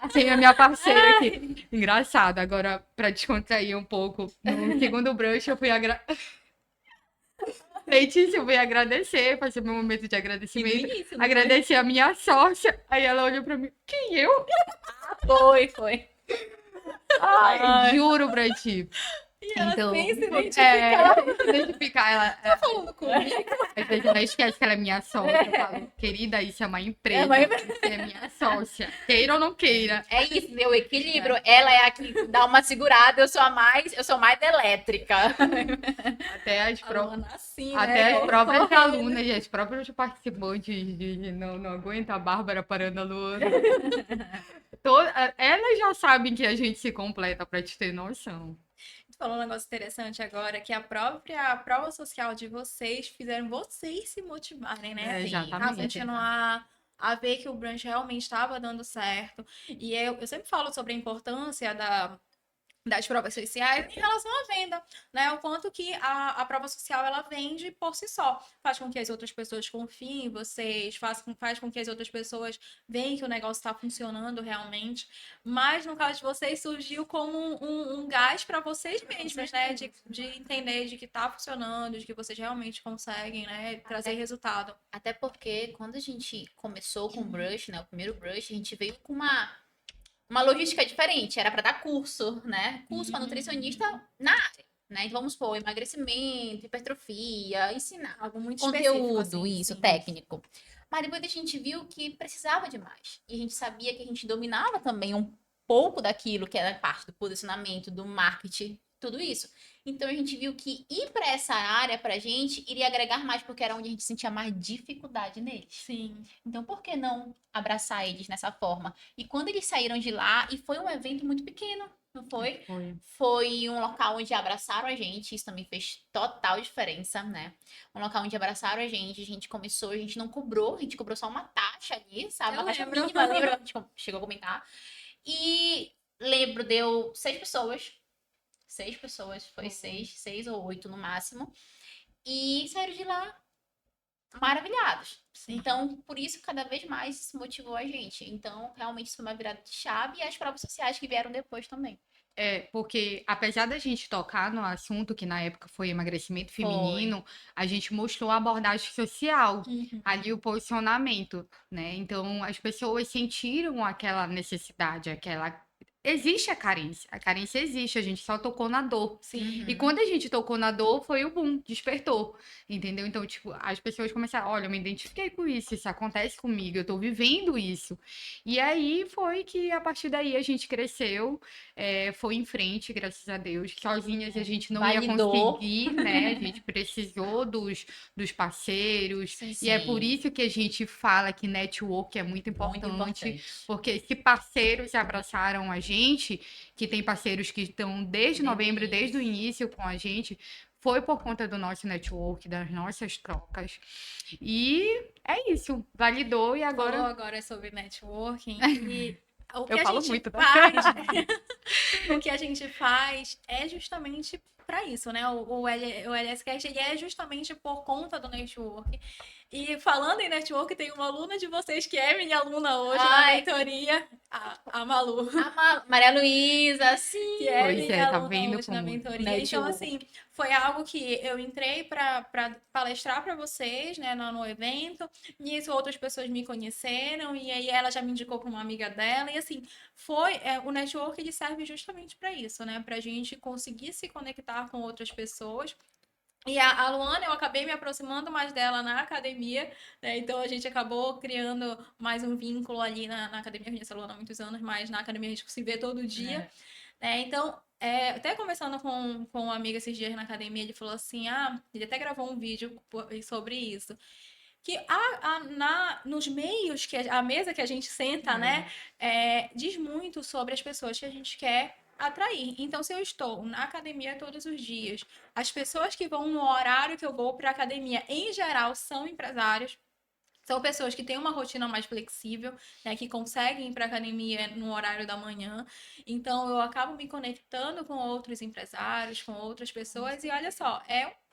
Sim, a minha parceira aqui. Engraçado, agora, para descontrair um pouco, no segundo brush eu fui Letícia, eu fui agradecer, fazer meu momento de agradecimento. início, não Agradecer a minha sócia. Aí ela olhou pra mim, quem eu? Foi. Ai, juro pra ti. E ela Então, sem se identificar. identificar ela. Falando comigo. Às vezes ela esquece que ela é minha sócia. Eu falo, querida, isso é uma empresa. Você é minha sócia. Queira ou não queira. É isso, meu equilíbrio. Ela é a que dá uma segurada, eu sou mais elétrica. Até as A provas. Luana assim, Até né? as próprias alunas e as próprias participantes não aguenta a Bárbara parando a Luana. Elas já sabem que a gente se completa, pra te ter noção. Tu falou um negócio interessante agora, que a própria prova social de vocês fizeram vocês se motivarem, né? É, A exatamente. continuar, a ver que o brunch realmente estava dando certo. E eu sempre falo sobre a importância das provas sociais em relação à venda, né? O quanto que a prova social ela vende por si só. Faz com que as outras pessoas confiem em vocês, faz com que as outras pessoas vejam que o negócio está funcionando realmente. Mas no caso de vocês, surgiu como um gás para vocês mesmos, né? De entender de que está funcionando, de que vocês realmente conseguem, né? Trazer resultado. Até porque quando a gente começou com o brush, né? O primeiro brush, a gente veio com uma logística diferente. Era para dar curso, né? Curso para nutricionista na área. Né? Então vamos supor, emagrecimento, hipertrofia, ensinar Algo muito específico, conteúdo, assim, isso, sim. técnico. Mas depois a gente viu que precisava de mais. E a gente sabia que a gente dominava também um pouco daquilo que era parte do posicionamento, do marketing, tudo isso. Então a gente viu que ir para essa área pra gente iria agregar mais, porque era onde a gente sentia mais dificuldade neles. Sim. Então por que não abraçar eles nessa forma? E quando eles saíram de lá, e foi um evento muito pequeno, não foi? Foi um local onde abraçaram a gente, isso também fez total diferença, né? Um local onde abraçaram a gente começou, a gente não cobrou, a gente cobrou só uma taxa ali, sabe? Eu Uma taxa lembro. mínima, lembra? A gente chegou a comentar. E lembro, deu 6 pessoas. 6 pessoas, foi 6 ou 8 no máximo. E saíram de lá maravilhados. Sim. Então, por isso, cada vez mais isso motivou a gente. Então, realmente, isso foi uma virada de chave e as provas sociais que vieram depois também. Porque apesar da gente tocar no assunto, que na época foi emagrecimento feminino, a gente mostrou a abordagem social, Uhum. ali o posicionamento, né? Então as pessoas sentiram aquela necessidade, aquela. Existe a carência existe, a gente só tocou na dor. Sim. E quando a gente tocou na dor, foi o boom, despertou, entendeu? Então, tipo, as pessoas começaram, olha, eu me identifiquei com isso acontece comigo, eu tô vivendo isso. E aí foi que, a partir daí, a gente cresceu, foi em frente, graças a Deus. Sozinhas a gente não ia Validou. conseguir, né? A gente precisou dos parceiros. Sim, E é sim. por isso que a gente fala que network é muito Muito importante. importante. Porque se parceiros abraçaram a gente, que tem parceiros que estão desde novembro, desde o início com a gente, foi por conta do nosso network, das nossas trocas. E é isso, validou e Falou agora. agora sobre networking e o que Eu a falo gente muito, tá? faz, o que a gente faz é justamente para isso, né? O LSCast ele é justamente por conta do network. E falando em network, tem uma aluna de vocês que é minha aluna hoje na Ai. mentoria, a Malu, A Maria Luísa, sim. que é Pois minha é, tá aluna vendo hoje na como mentoria. Então, assim, foi algo que eu entrei para palestrar para vocês, né, no evento. Nisso, outras pessoas me conheceram e aí ela já me indicou para uma amiga dela. E assim, o network ele serve justamente para isso, né, para a gente conseguir se conectar com outras pessoas. E a Luana, eu acabei me aproximando mais dela na academia, né? Então a gente acabou criando mais um vínculo ali na academia. Eu conheço a Luana há muitos anos, mas na academia a gente se vê todo dia. Né? Então, até conversando com um amigo esses dias na academia, ele falou assim: ele até gravou um vídeo sobre isso. Que nos meios, a mesa que a gente senta, né, diz muito sobre as pessoas que a gente quer atrair. Então, se eu estou na academia todos os dias, as pessoas que vão no horário que eu vou para a academia, em geral, são empresários. São pessoas que têm uma rotina mais flexível, né, que conseguem ir para a academia no horário da manhã. Então, eu acabo me conectando com outros empresários, com outras pessoas. E olha só,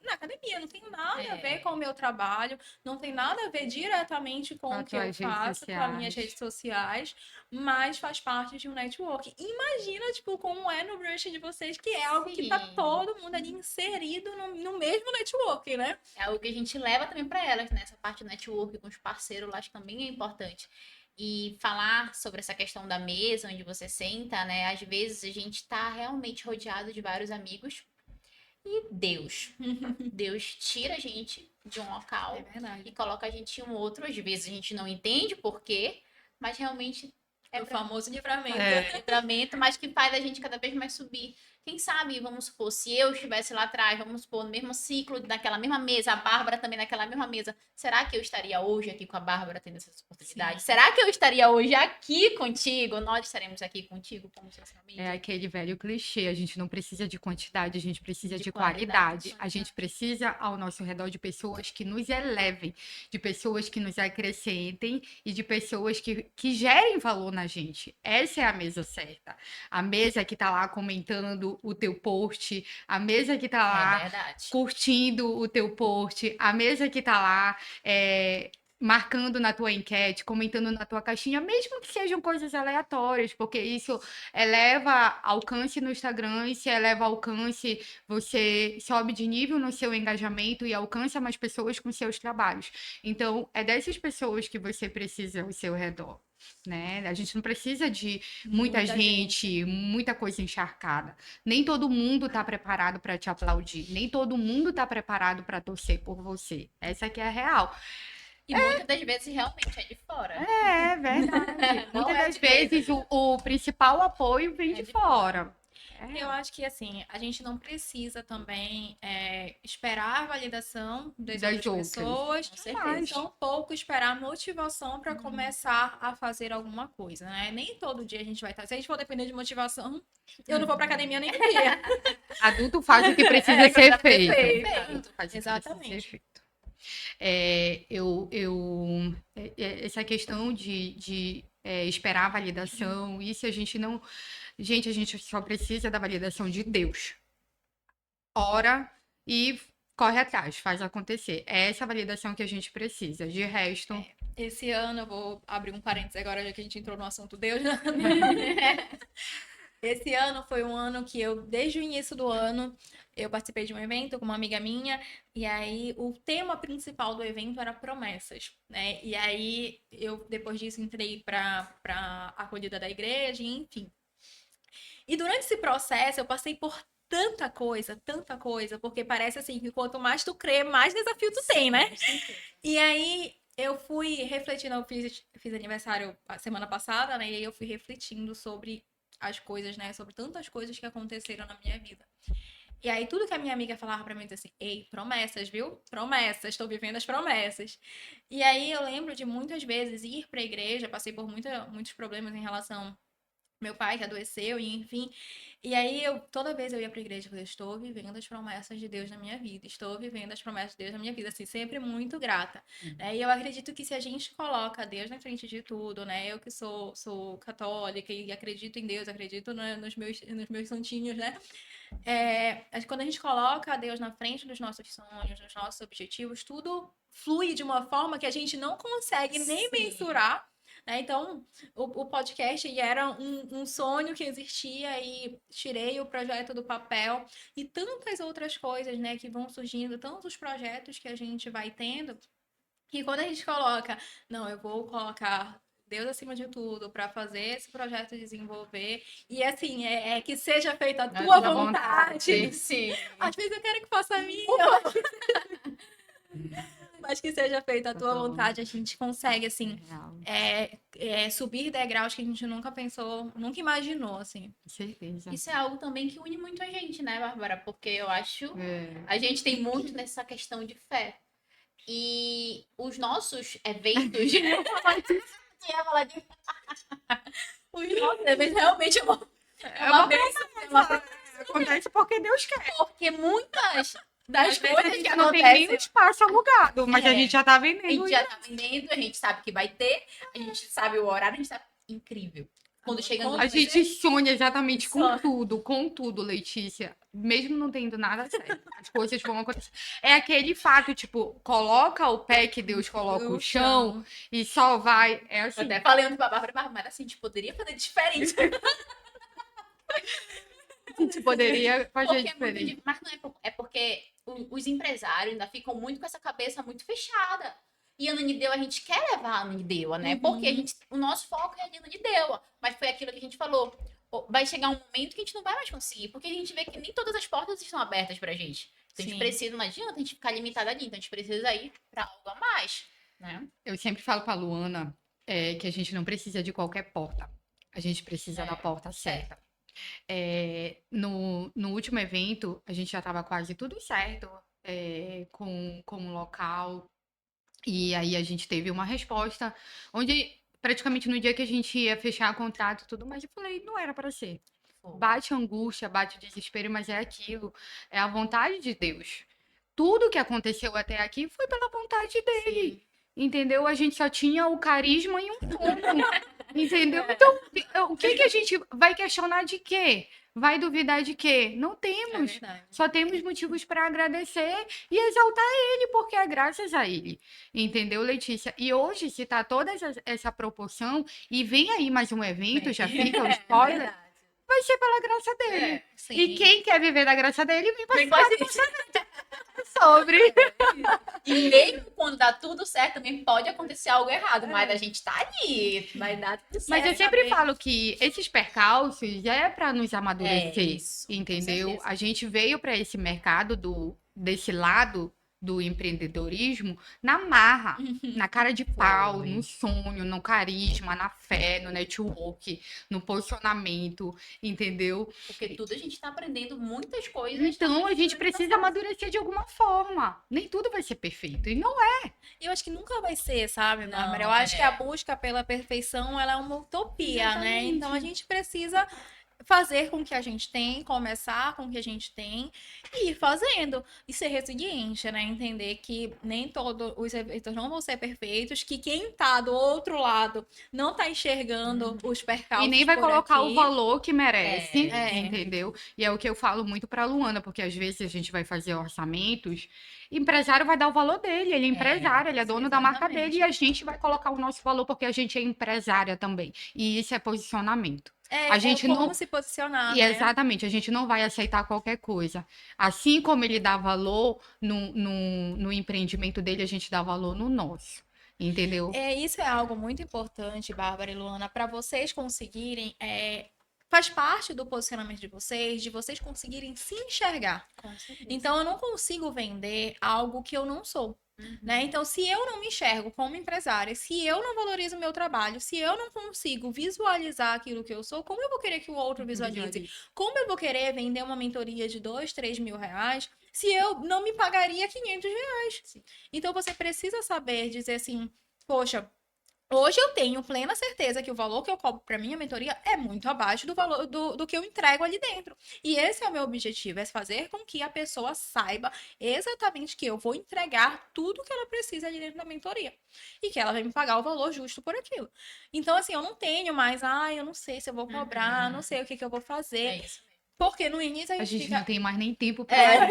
na academia, não tem nada a ver com o meu trabalho, não tem nada a ver diretamente com o que eu as redes faço, com as minhas sociais. redes sociais, mas faz parte de um network. Imagina, tipo, como é no brush de vocês, que é algo que tá Sim. todo mundo ali inserido no mesmo network, né? É algo que a gente leva também para elas, né? Essa parte do network com os parceiros lá, acho que também é importante. E falar sobre essa questão da mesa onde você senta, né? Às vezes a gente tá realmente rodeado de vários amigos e Deus tira a gente de um local É verdade. e coloca a gente em um outro. Às vezes a gente não entende por quê, mas realmente É o famoso livramento. livramento, mas que faz a gente cada vez mais subir. Quem sabe, vamos supor, se eu estivesse lá atrás, vamos supor, no mesmo ciclo, naquela mesma mesa, a Bárbara também naquela mesma mesa, será que eu estaria hoje aqui com a Bárbara tendo essas oportunidades? Sim. Será que eu estaria hoje aqui contigo? Nós estaremos aqui contigo como seus amigos? É aquele velho clichê, a gente não precisa de quantidade, a gente precisa De de qualidade. qualidade. A gente precisa ao nosso redor de pessoas que nos elevem, de pessoas que nos acrescentem e de pessoas que gerem valor na gente. Essa é a mesa certa. A mesa que tá lá comentando o teu post, a mesa que tá lá É verdade. curtindo o teu post, a mesa que tá lá marcando na tua enquete, comentando na tua caixinha, mesmo que sejam coisas aleatórias, porque isso eleva alcance no Instagram, e se eleva alcance, você sobe de nível no seu engajamento e alcança mais pessoas com seus trabalhos. Então, é dessas pessoas que você precisa ao seu redor. Né? A gente não precisa de muita gente, muita coisa encharcada. Nem todo mundo está preparado para te aplaudir, nem todo mundo está preparado para torcer por você. Essa que é a real. E muitas das vezes realmente é de fora. É verdade. Não Muitas é das de vezes o principal apoio vem de fora. Eu acho que, assim, a gente não precisa também esperar a validação das outras pessoas. Com certeza. E tampouco esperar motivação para começar a fazer alguma coisa, né? Nem todo dia a gente vai estar. Se a gente for depender de motivação, eu não vou para academia nem um dia. Adulto faz o que precisa ser feito. Perfeito. Faz o que Exatamente. precisa ser feito. Essa questão de esperar a validação. E se a gente não. Gente, a gente só precisa da validação de Deus. Ora e corre atrás, faz acontecer. É essa validação que a gente precisa. De resto. Esse ano, eu vou abrir um parênteses agora, já que a gente entrou no assunto Deus, né? Esse ano foi um ano que eu, desde o início do ano, eu participei de um evento com uma amiga minha, e aí o tema principal do evento era promessas, né? E aí eu, depois disso, entrei pra acolhida da igreja, enfim. E durante esse processo, eu passei por tanta coisa, porque parece assim que quanto mais tu crê, mais desafio tu tem, né? E aí eu fui refletindo, fiz aniversário a semana passada, né? E aí eu fui refletindo sobre as coisas, né? Sobre tantas coisas que aconteceram na minha vida. E aí tudo que a minha amiga falava pra mim, eu disse assim, ei, promessas, viu? Promessas, estou vivendo as promessas. E aí eu lembro de muitas vezes ir pra igreja, passei por muitos problemas em relação meu pai que adoeceu, e enfim. E aí, toda vez eu ia pra igreja, eu falei, estou vivendo as promessas de Deus na minha vida, estou vivendo as promessas de Deus na minha vida, assim, sempre muito grata. Né? E eu acredito que se a gente coloca Deus na frente de tudo, né? Eu que sou católica e acredito em Deus, acredito nos meus santinhos, né? Quando a gente coloca Deus na frente dos nossos sonhos, dos nossos objetivos, tudo flui de uma forma que a gente não consegue nem mensurar. Né? Então, o podcast era um sonho que existia e tirei o projeto do papel e tantas outras coisas, né, que vão surgindo, tantos projetos que a gente vai tendo. E quando a gente coloca, não, eu vou colocar Deus acima de tudo para fazer esse projeto desenvolver. E assim, que seja feita a tua vontade. Sim. Às vezes eu quero que faça a minha. Mas que seja feita a tua vontade, a gente consegue, assim, subir degraus que a gente nunca pensou, nunca imaginou, assim. Com certeza. Isso é algo também que une muito a gente, né, Bárbara? Porque eu acho a gente tem muito nessa questão de fé. E os nossos eventos. Os nossos eventos realmente é uma bênção. Acontece porque Deus quer. Porque muitas das Às vezes coisas a que gente não tem nem um acontecem. espaço alugado, mas a gente já tá A vendendo. gente já tá vendendo, a gente sabe que vai ter, a gente sabe o horário, a gente sabe. Incrível. Quando chega no A gente sonha exatamente com tudo, Letícia. Mesmo não tendo nada certo. As coisas vão acontecer. É aquele fato, tipo, coloca o pé que Deus coloca o chão e só vai. É assim. Eu até falei ontem pra Bárbara, mas assim, a gente poderia fazer diferente. A gente poderia fazer diferente. Mas não é porque os empresários ainda ficam muito com essa cabeça muito fechada. E a Ananindeua, a gente quer levar a Ananindeua, né? Porque o nosso foco é a Ananindeua. Mas foi aquilo que a gente falou. Vai chegar um momento que a gente não vai mais conseguir. Porque a gente vê que nem todas as portas estão abertas pra gente. Então a gente precisa, não adianta a gente ficar limitado ali. Então a gente precisa ir pra algo a mais, né? Eu sempre falo pra Luana que a gente não precisa de qualquer porta. A gente precisa da porta certa. No último evento, a gente já estava quase tudo certo com o local. E aí a gente teve uma resposta, onde praticamente no dia que a gente ia fechar o contrato e tudo mais, eu falei, não era para ser. Bate a angústia, bate o desespero, mas é aquilo, é a vontade de Deus. Tudo que aconteceu até aqui foi pela vontade dele. Entendeu? A gente só tinha o carisma e um dom. Entendeu? Então, o que a gente vai questionar de quê? Vai duvidar de quê? Não temos. Só temos motivos para agradecer e exaltar ele, porque é graças a ele. Entendeu, Letícia? E hoje, se tá toda essa proporção, e vem aí mais um evento, já fica o spoiler, vai ser pela graça dele. E quem quer viver da graça dele, vem participar sobre. E mesmo quando dá tudo certo, também pode acontecer algo errado, mas a gente tá ali, vai dar tudo certo. Mas eu sempre falo que esses percalços é para nos amadurecer, isso, entendeu? A gente veio para esse mercado desse lado do empreendedorismo na marra, na cara de pau, no sonho, no carisma, na fé, no network, no posicionamento, entendeu? Porque tudo a gente tá aprendendo muitas coisas. Então a gente precisa amadurecer de alguma forma. Nem tudo vai ser perfeito, e não é. Eu acho que nunca vai ser, sabe, Bárbara? Eu acho que a busca pela perfeição, ela é uma utopia, né? Então a gente precisa fazer com o que a gente tem, começar com o que a gente tem e ir fazendo. E ser resiliente, né? Entender que nem todos os eventos não vão ser perfeitos, que quem tá do outro lado não tá enxergando os E percalços nem vai por colocar o aqui. valor que merece, É. entendeu? E é o que eu falo muito pra Luana, porque às vezes a gente vai fazer orçamentos, empresário vai dar o valor dele, ele é empresário, ele é dono da marca dele, exatamente. e a gente vai colocar o nosso valor porque a gente é empresária também. E isso é posicionamento. A É gente como não. se posicionar, E né? exatamente, a gente não vai aceitar qualquer coisa. Assim como ele dá valor no empreendimento dele, a gente dá valor no nosso. Entendeu? Isso é algo muito importante, Bárbara e Luana, para vocês conseguirem. Faz parte do posicionamento de vocês conseguirem se enxergar. Com certeza. Então, eu não consigo vender algo que eu não sou. Né? Então, se eu não me enxergo como empresária, se eu não valorizo o meu trabalho, se eu não consigo visualizar aquilo que eu sou, como eu vou querer que o outro visualize? Como eu vou querer vender uma mentoria de 2, 3 mil reais se eu não me pagaria 500 reais? Sim. Então, você precisa saber dizer assim, poxa, hoje eu tenho plena certeza que o valor que eu cobro para minha mentoria é muito abaixo do valor do que eu entrego ali dentro. E esse é o meu objetivo, é fazer com que a pessoa saiba exatamente que eu vou entregar tudo que ela precisa ali dentro da mentoria. E que ela vai me pagar o valor justo por aquilo. Então, assim, eu não tenho mais, eu não sei se eu vou cobrar, não sei o que eu vou fazer. É isso mesmo. Porque no início a A gente gente fica. não tem mais nem tempo para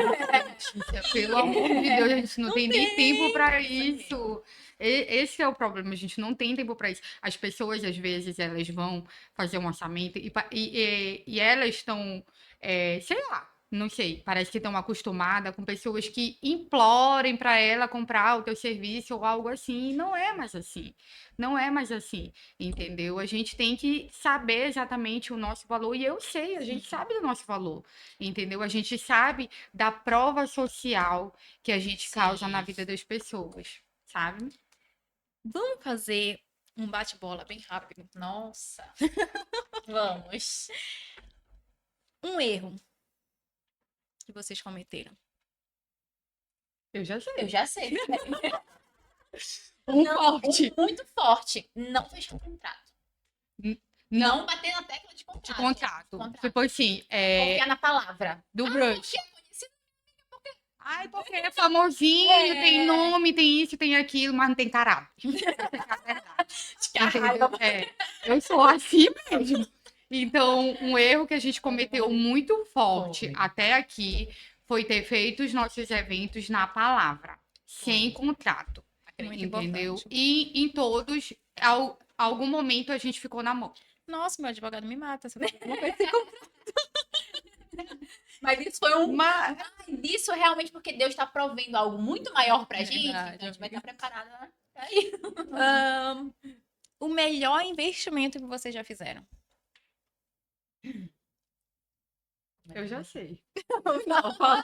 isso. Pelo amor de Deus, a gente não tem nem tempo para isso. Esse é o problema, a gente não tem tempo para isso. As pessoas, às vezes, elas vão fazer um orçamento e elas estão, sei lá, não sei, parece que estão acostumadas com pessoas que implorem para ela comprar o teu serviço ou algo assim. E não é mais assim. Não é mais assim, entendeu? A gente tem que saber exatamente o nosso valor, e eu sei, a gente sabe do nosso valor, entendeu? A gente sabe da prova social que a gente causa na vida das pessoas, sabe? Vamos fazer um bate-bola bem rápido. Nossa. Vamos. Um erro que vocês cometeram. Eu já sei. Eu já sei. Um Não, forte. muito forte. Não fechar contrato. Não, Não bater na tecla de de contrato. contrato. Contrato. Tipo assim, Confiar na palavra. do Ah, brush. porque é conhecido. Ai, porque é famosinho, tem nome, tem isso, tem aquilo, mas não tem caráter. Essa é a verdade. Entendeu? Eu sou assim mesmo. Então, um erro que a gente cometeu muito forte Foi. até aqui foi ter feito os nossos eventos na palavra, sem contrato, Muito entendeu? importante. E em todos, algum momento a gente ficou na mão. Nossa, meu advogado me mata. Mas isso foi um. Mas, Isso realmente porque Deus está provendo algo muito maior pra gente. Verdade, Então a gente vai amiga. estar preparada pra isso. O melhor investimento que vocês já fizeram. eu já sei. Não,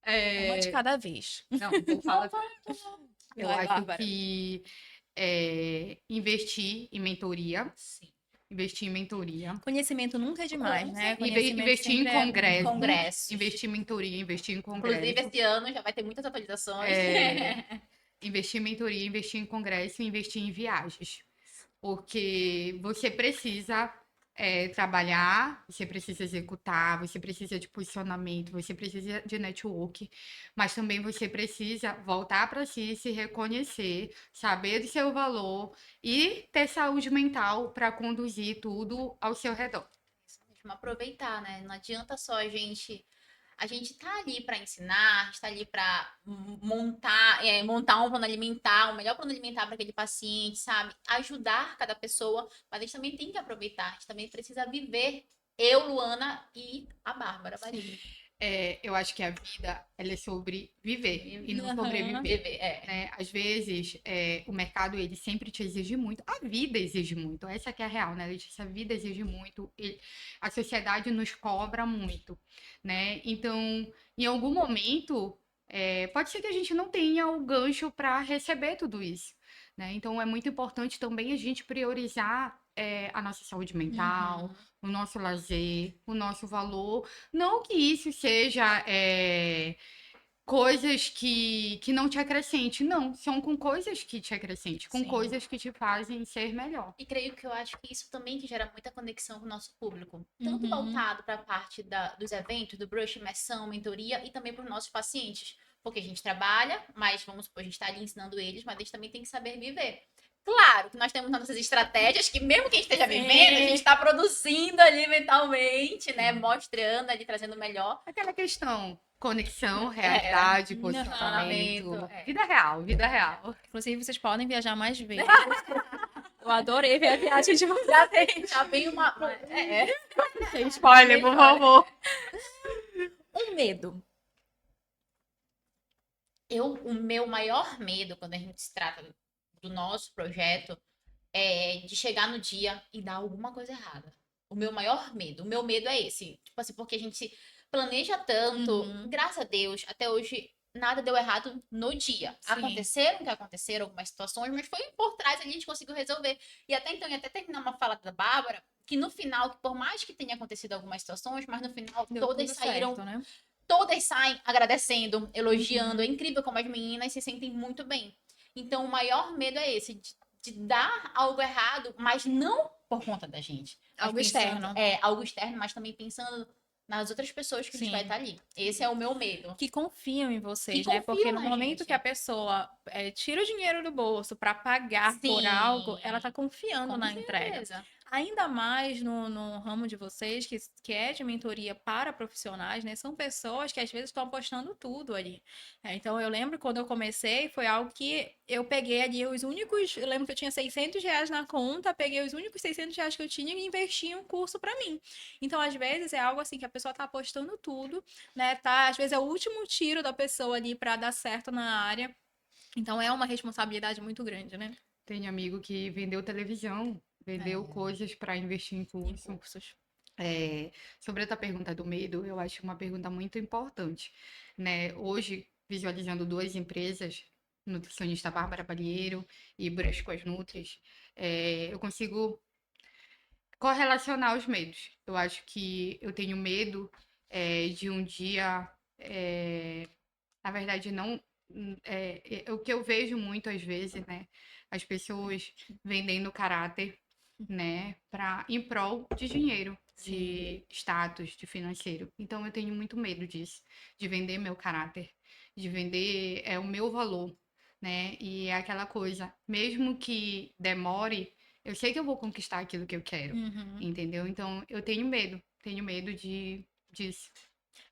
É, uma de cada vez. não, vou falar. Eu Vai, acho Bárbara. que investir em mentoria. Sim. Investir em mentoria. Conhecimento nunca é demais, Com né? certeza. Conhecimento Investir em sempre é congresso. Congressos. Investir em mentoria, investir em Inclusive, congresso. esse ano já vai ter muitas atualizações. Investir em mentoria, investir em congresso e investir em viagens. Porque você precisa trabalhar, você precisa executar, você precisa de posicionamento, você precisa de network, mas também você precisa voltar para si, se reconhecer, saber do seu valor e ter saúde mental para conduzir tudo ao seu redor. Isso mesmo, aproveitar, né? Não adianta só a gente tá ali para ensinar, a gente tá ali para montar um plano alimentar, o melhor plano alimentar para aquele paciente, sabe? Ajudar cada pessoa, mas a gente também tem que aproveitar, a gente também precisa viver. Eu, Luana e a Bárbara Maria. Eu acho que a vida ela é sobre viver e não Aham. sobreviver. Viver, Né? Às vezes, o mercado ele sempre te exige muito, a vida exige muito, essa que é a real, né, Letícia? A vida exige muito, a sociedade nos cobra muito, né? Então, em algum momento, pode ser que a gente não tenha o gancho para receber tudo isso, né? Então, é muito importante também a gente priorizar a nossa saúde mental, o nosso lazer, o nosso valor. Não que isso seja coisas que não te acrescente. Não, são com coisas que te acrescente, com Sim. coisas que te fazem ser melhor. E creio que eu acho que isso também que gera muita conexão com o nosso público. Tanto Uhum. voltado para a parte dos eventos, do brush, imersão, mentoria, e também para os nossos pacientes. Porque a gente trabalha, mas vamos supor, a gente está ali ensinando eles, mas eles também têm que saber viver. Claro que nós temos nossas estratégias, que mesmo que a gente esteja Sim. vivendo, a gente está produzindo ali mentalmente, né? Mostrando ali, trazendo o melhor. Aquela questão, conexão, realidade, Uhum. posicionamento, É. vida real, vida real. Inclusive, vocês podem viajar mais vezes. Eu adorei ver a viagem de vocês. Já vem uma. Sem spoiler, por favor. Um medo. O meu maior medo quando a gente se trata do nosso projeto é de chegar no dia e dar alguma coisa errada. O meu maior medo. O meu medo é esse. Tipo assim, porque a gente planeja tanto, Uhum. graças a Deus, até hoje nada deu errado no dia. Sim. Aconteceram algumas situações, mas foi por trás a gente conseguiu resolver. E até então, e até terminar uma fala da Bárbara, que no final, que por mais que tenha acontecido algumas situações, mas no final Deu todas tudo saíram certo, né? todas saem agradecendo, elogiando. Uhum. É incrível como as meninas se sentem muito bem. Então, o maior medo é esse, de dar algo errado, mas não por conta da gente. Mas Algo pensando- externo. É, algo externo, mas também pensando nas outras pessoas que a gente Sim. vai estar ali. Esse é o meu medo. Que confiam em vocês, Que né? Porque confiam no na momento gente. que a pessoa tira o dinheiro do bolso para pagar por Sim. algo, ela tá confiando Com na entrega. certeza. Ainda mais no ramo de vocês, que é de mentoria para profissionais, né? São pessoas que às vezes estão apostando tudo ali. Então, eu lembro quando eu comecei, foi algo que eu peguei ali os únicos. Eu lembro que eu tinha R$ 600 na conta, peguei os únicos R$ 600 que eu tinha e investi em um curso para mim. Então, às vezes, é algo assim que a pessoa tá apostando tudo, né? Tá, às vezes é o último tiro da pessoa ali para dar certo na área. Então, é uma responsabilidade muito grande, né? Tem amigo que vendeu televisão, vendeu coisas para investir em Em curso. cursos. Sobre a tua pergunta do medo, eu acho uma pergunta muito importante, né? Hoje, visualizando duas empresas, nutricionista Bárbara Palheiro e Brush com as Nutris, eu consigo correlacionar os medos. Eu acho que eu tenho medo de um dia, na verdade, não. O que eu vejo muito às vezes, né? As pessoas vendendo caráter, né? Em prol de dinheiro, de status, de financeiro. Então eu tenho muito medo disso, de vender meu caráter, de vender o meu valor, né? E é aquela coisa, mesmo que demore, eu sei que eu vou conquistar aquilo que eu quero, Uhum. entendeu? Então eu tenho medo disso.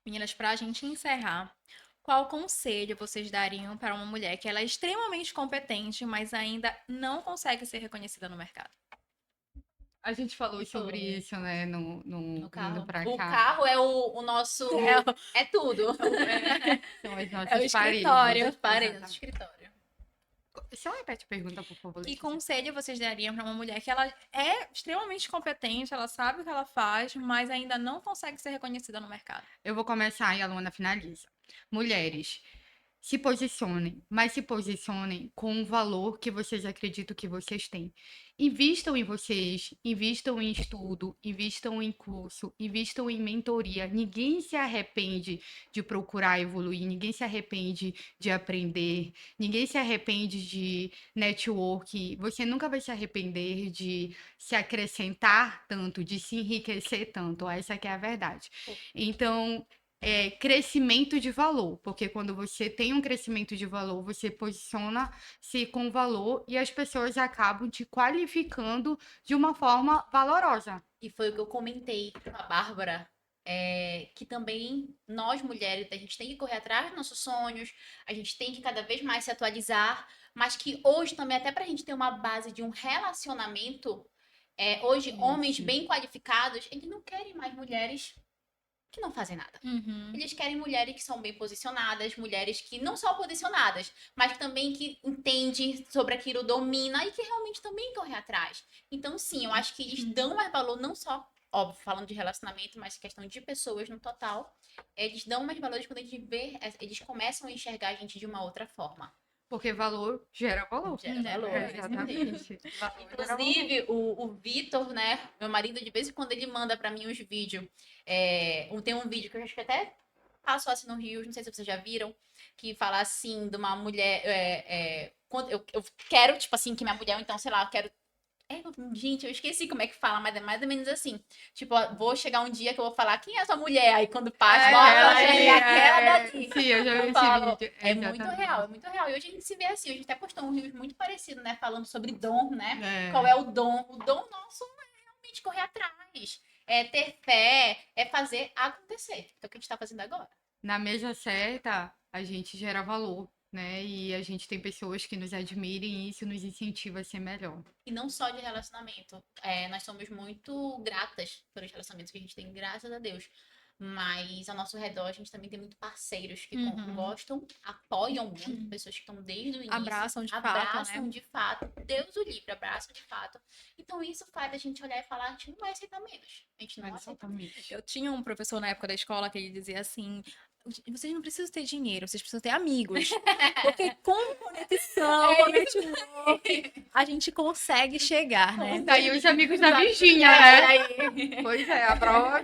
Meninas, para a gente encerrar, qual conselho vocês dariam para uma mulher que ela é extremamente competente, mas ainda não consegue ser reconhecida no mercado? A gente falou sobre Foi. isso, né, no No carro. indo pra O cá. carro é o nosso. É tudo. São as É o nossas escritório. As paredes do Exatamente. escritório. Só repete a pergunta, por favor, Que Letícia. conselho vocês dariam para uma mulher que ela é extremamente competente, ela sabe o que ela faz, mas ainda não consegue ser reconhecida no mercado? Eu vou começar e a Luana finaliza. Mulheres, se posicionem, mas se posicionem com o valor que vocês acreditam que vocês têm. Invistam em vocês, invistam em estudo, invistam em curso, invistam em mentoria. Ninguém se arrepende de procurar evoluir, ninguém se arrepende de aprender, ninguém se arrepende de network. Você nunca vai se arrepender de se acrescentar tanto, de se enriquecer tanto. Essa que é a verdade. Então, crescimento de valor, porque quando você tem um crescimento de valor, você posiciona-se com valor e as pessoas acabam te qualificando de uma forma valorosa. E foi o que eu comentei com a Bárbara. Que também nós mulheres, a gente tem que correr atrás dos nossos sonhos, a gente tem que cada vez mais se atualizar, mas que hoje também, até pra gente ter uma base de um relacionamento, hoje homens Isso. bem qualificados, eles não querem mais mulheres que não fazem nada. Uhum. Eles querem mulheres que são bem posicionadas, mulheres que não só posicionadas, mas que também que entende sobre aquilo, domina e que realmente também corre atrás. Então, sim, eu acho que eles dão mais valor, não só, óbvio, falando de relacionamento, mas questão de pessoas no total. Eles dão mais valor quando a gente vê, eles começam a enxergar a gente de uma outra forma. Porque valor gera valor. Gera valor, Exatamente. Valor gera valor. Inclusive, o Vitor, né, meu marido, de vez em quando ele manda pra mim uns vídeos. Tem um vídeo que eu acho que até passou assim no Rio, não sei se vocês já viram, que fala assim de uma mulher. Quando eu quero, tipo assim, que minha mulher, ou então, sei lá, eu quero. Gente, eu esqueci como é que fala, mas é mais ou menos assim. Tipo, ó, vou chegar um dia que eu vou falar, quem é essa mulher? Aí quando passa, é aquela dali. Sim, eu já vi Eu esse falo, vídeo. é muito Exatamente. real, é muito real. E hoje a gente se vê assim, a gente até postou um vídeo muito parecido, né? Falando sobre dom, né? É. Qual é o dom? O dom nosso é realmente correr atrás. É ter fé, é fazer acontecer. Então, o que a gente tá fazendo agora? Na mesa certa, a gente gera valor, né? E a gente tem pessoas que nos admirem e isso nos incentiva a ser melhor. E não só de relacionamento. Nós somos muito gratas pelos relacionamentos que a gente tem, graças a Deus. Mas ao nosso redor a gente também tem muito parceiros que gostam, apoiam muito, pessoas que estão desde o início. Abraçam de fato, Abraçam né? de fato. Deus o livre, abraçam de fato. Então isso faz a gente olhar e falar, a gente não vai aceitar menos. A gente não aceita menos. Exatamente. Eu tinha um professor na época da escola que ele dizia assim: vocês não precisam ter dinheiro, vocês precisam ter amigos. Porque com conexão, com network, a gente consegue chegar, né? Daí os amigos da Virgínia, né? Pois é, a prova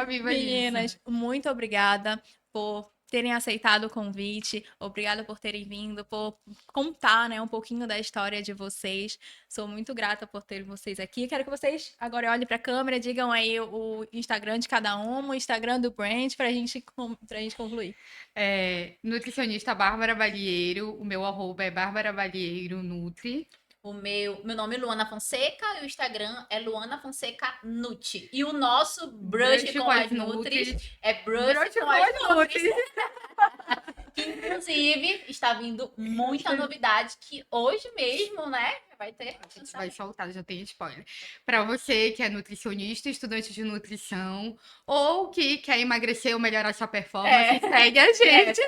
viva Meninas, disso. muito obrigada por terem aceitado o convite, obrigada por terem vindo, por contar, né, um pouquinho da história de vocês. Sou muito grata por ter vocês aqui. Quero que vocês agora olhem para a câmera, digam aí o Instagram de cada um, o Instagram do Brand, para a gente concluir. Nutricionista Bárbara Balieiro, o meu arroba é Bárbara Balieiro Nutri. O meu nome é Luana Fonseca e o Instagram é Luana Fonseca Nutri. E o nosso Brush com as Nutris é Brush com as Nutris. Que, inclusive, está vindo muita novidade que hoje mesmo, né? Vai ter. A gente vai soltar, já tem spoiler. Para você que é nutricionista, estudante de nutrição, ou que quer emagrecer ou melhorar sua performance, segue a gente.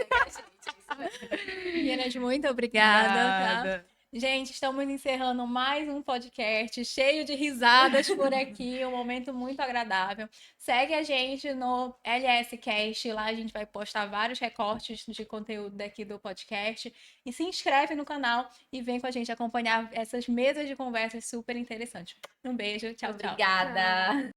Meninas, muito obrigada. Tá? Nada. Gente, estamos encerrando mais um podcast cheio de risadas por aqui, um momento muito agradável. Segue a gente no LS Cast, lá a gente vai postar vários recortes de conteúdo daqui do podcast. E se inscreve no canal e vem com a gente acompanhar essas mesas de conversas super interessantes. Um beijo, tchau, tchau. Obrigada.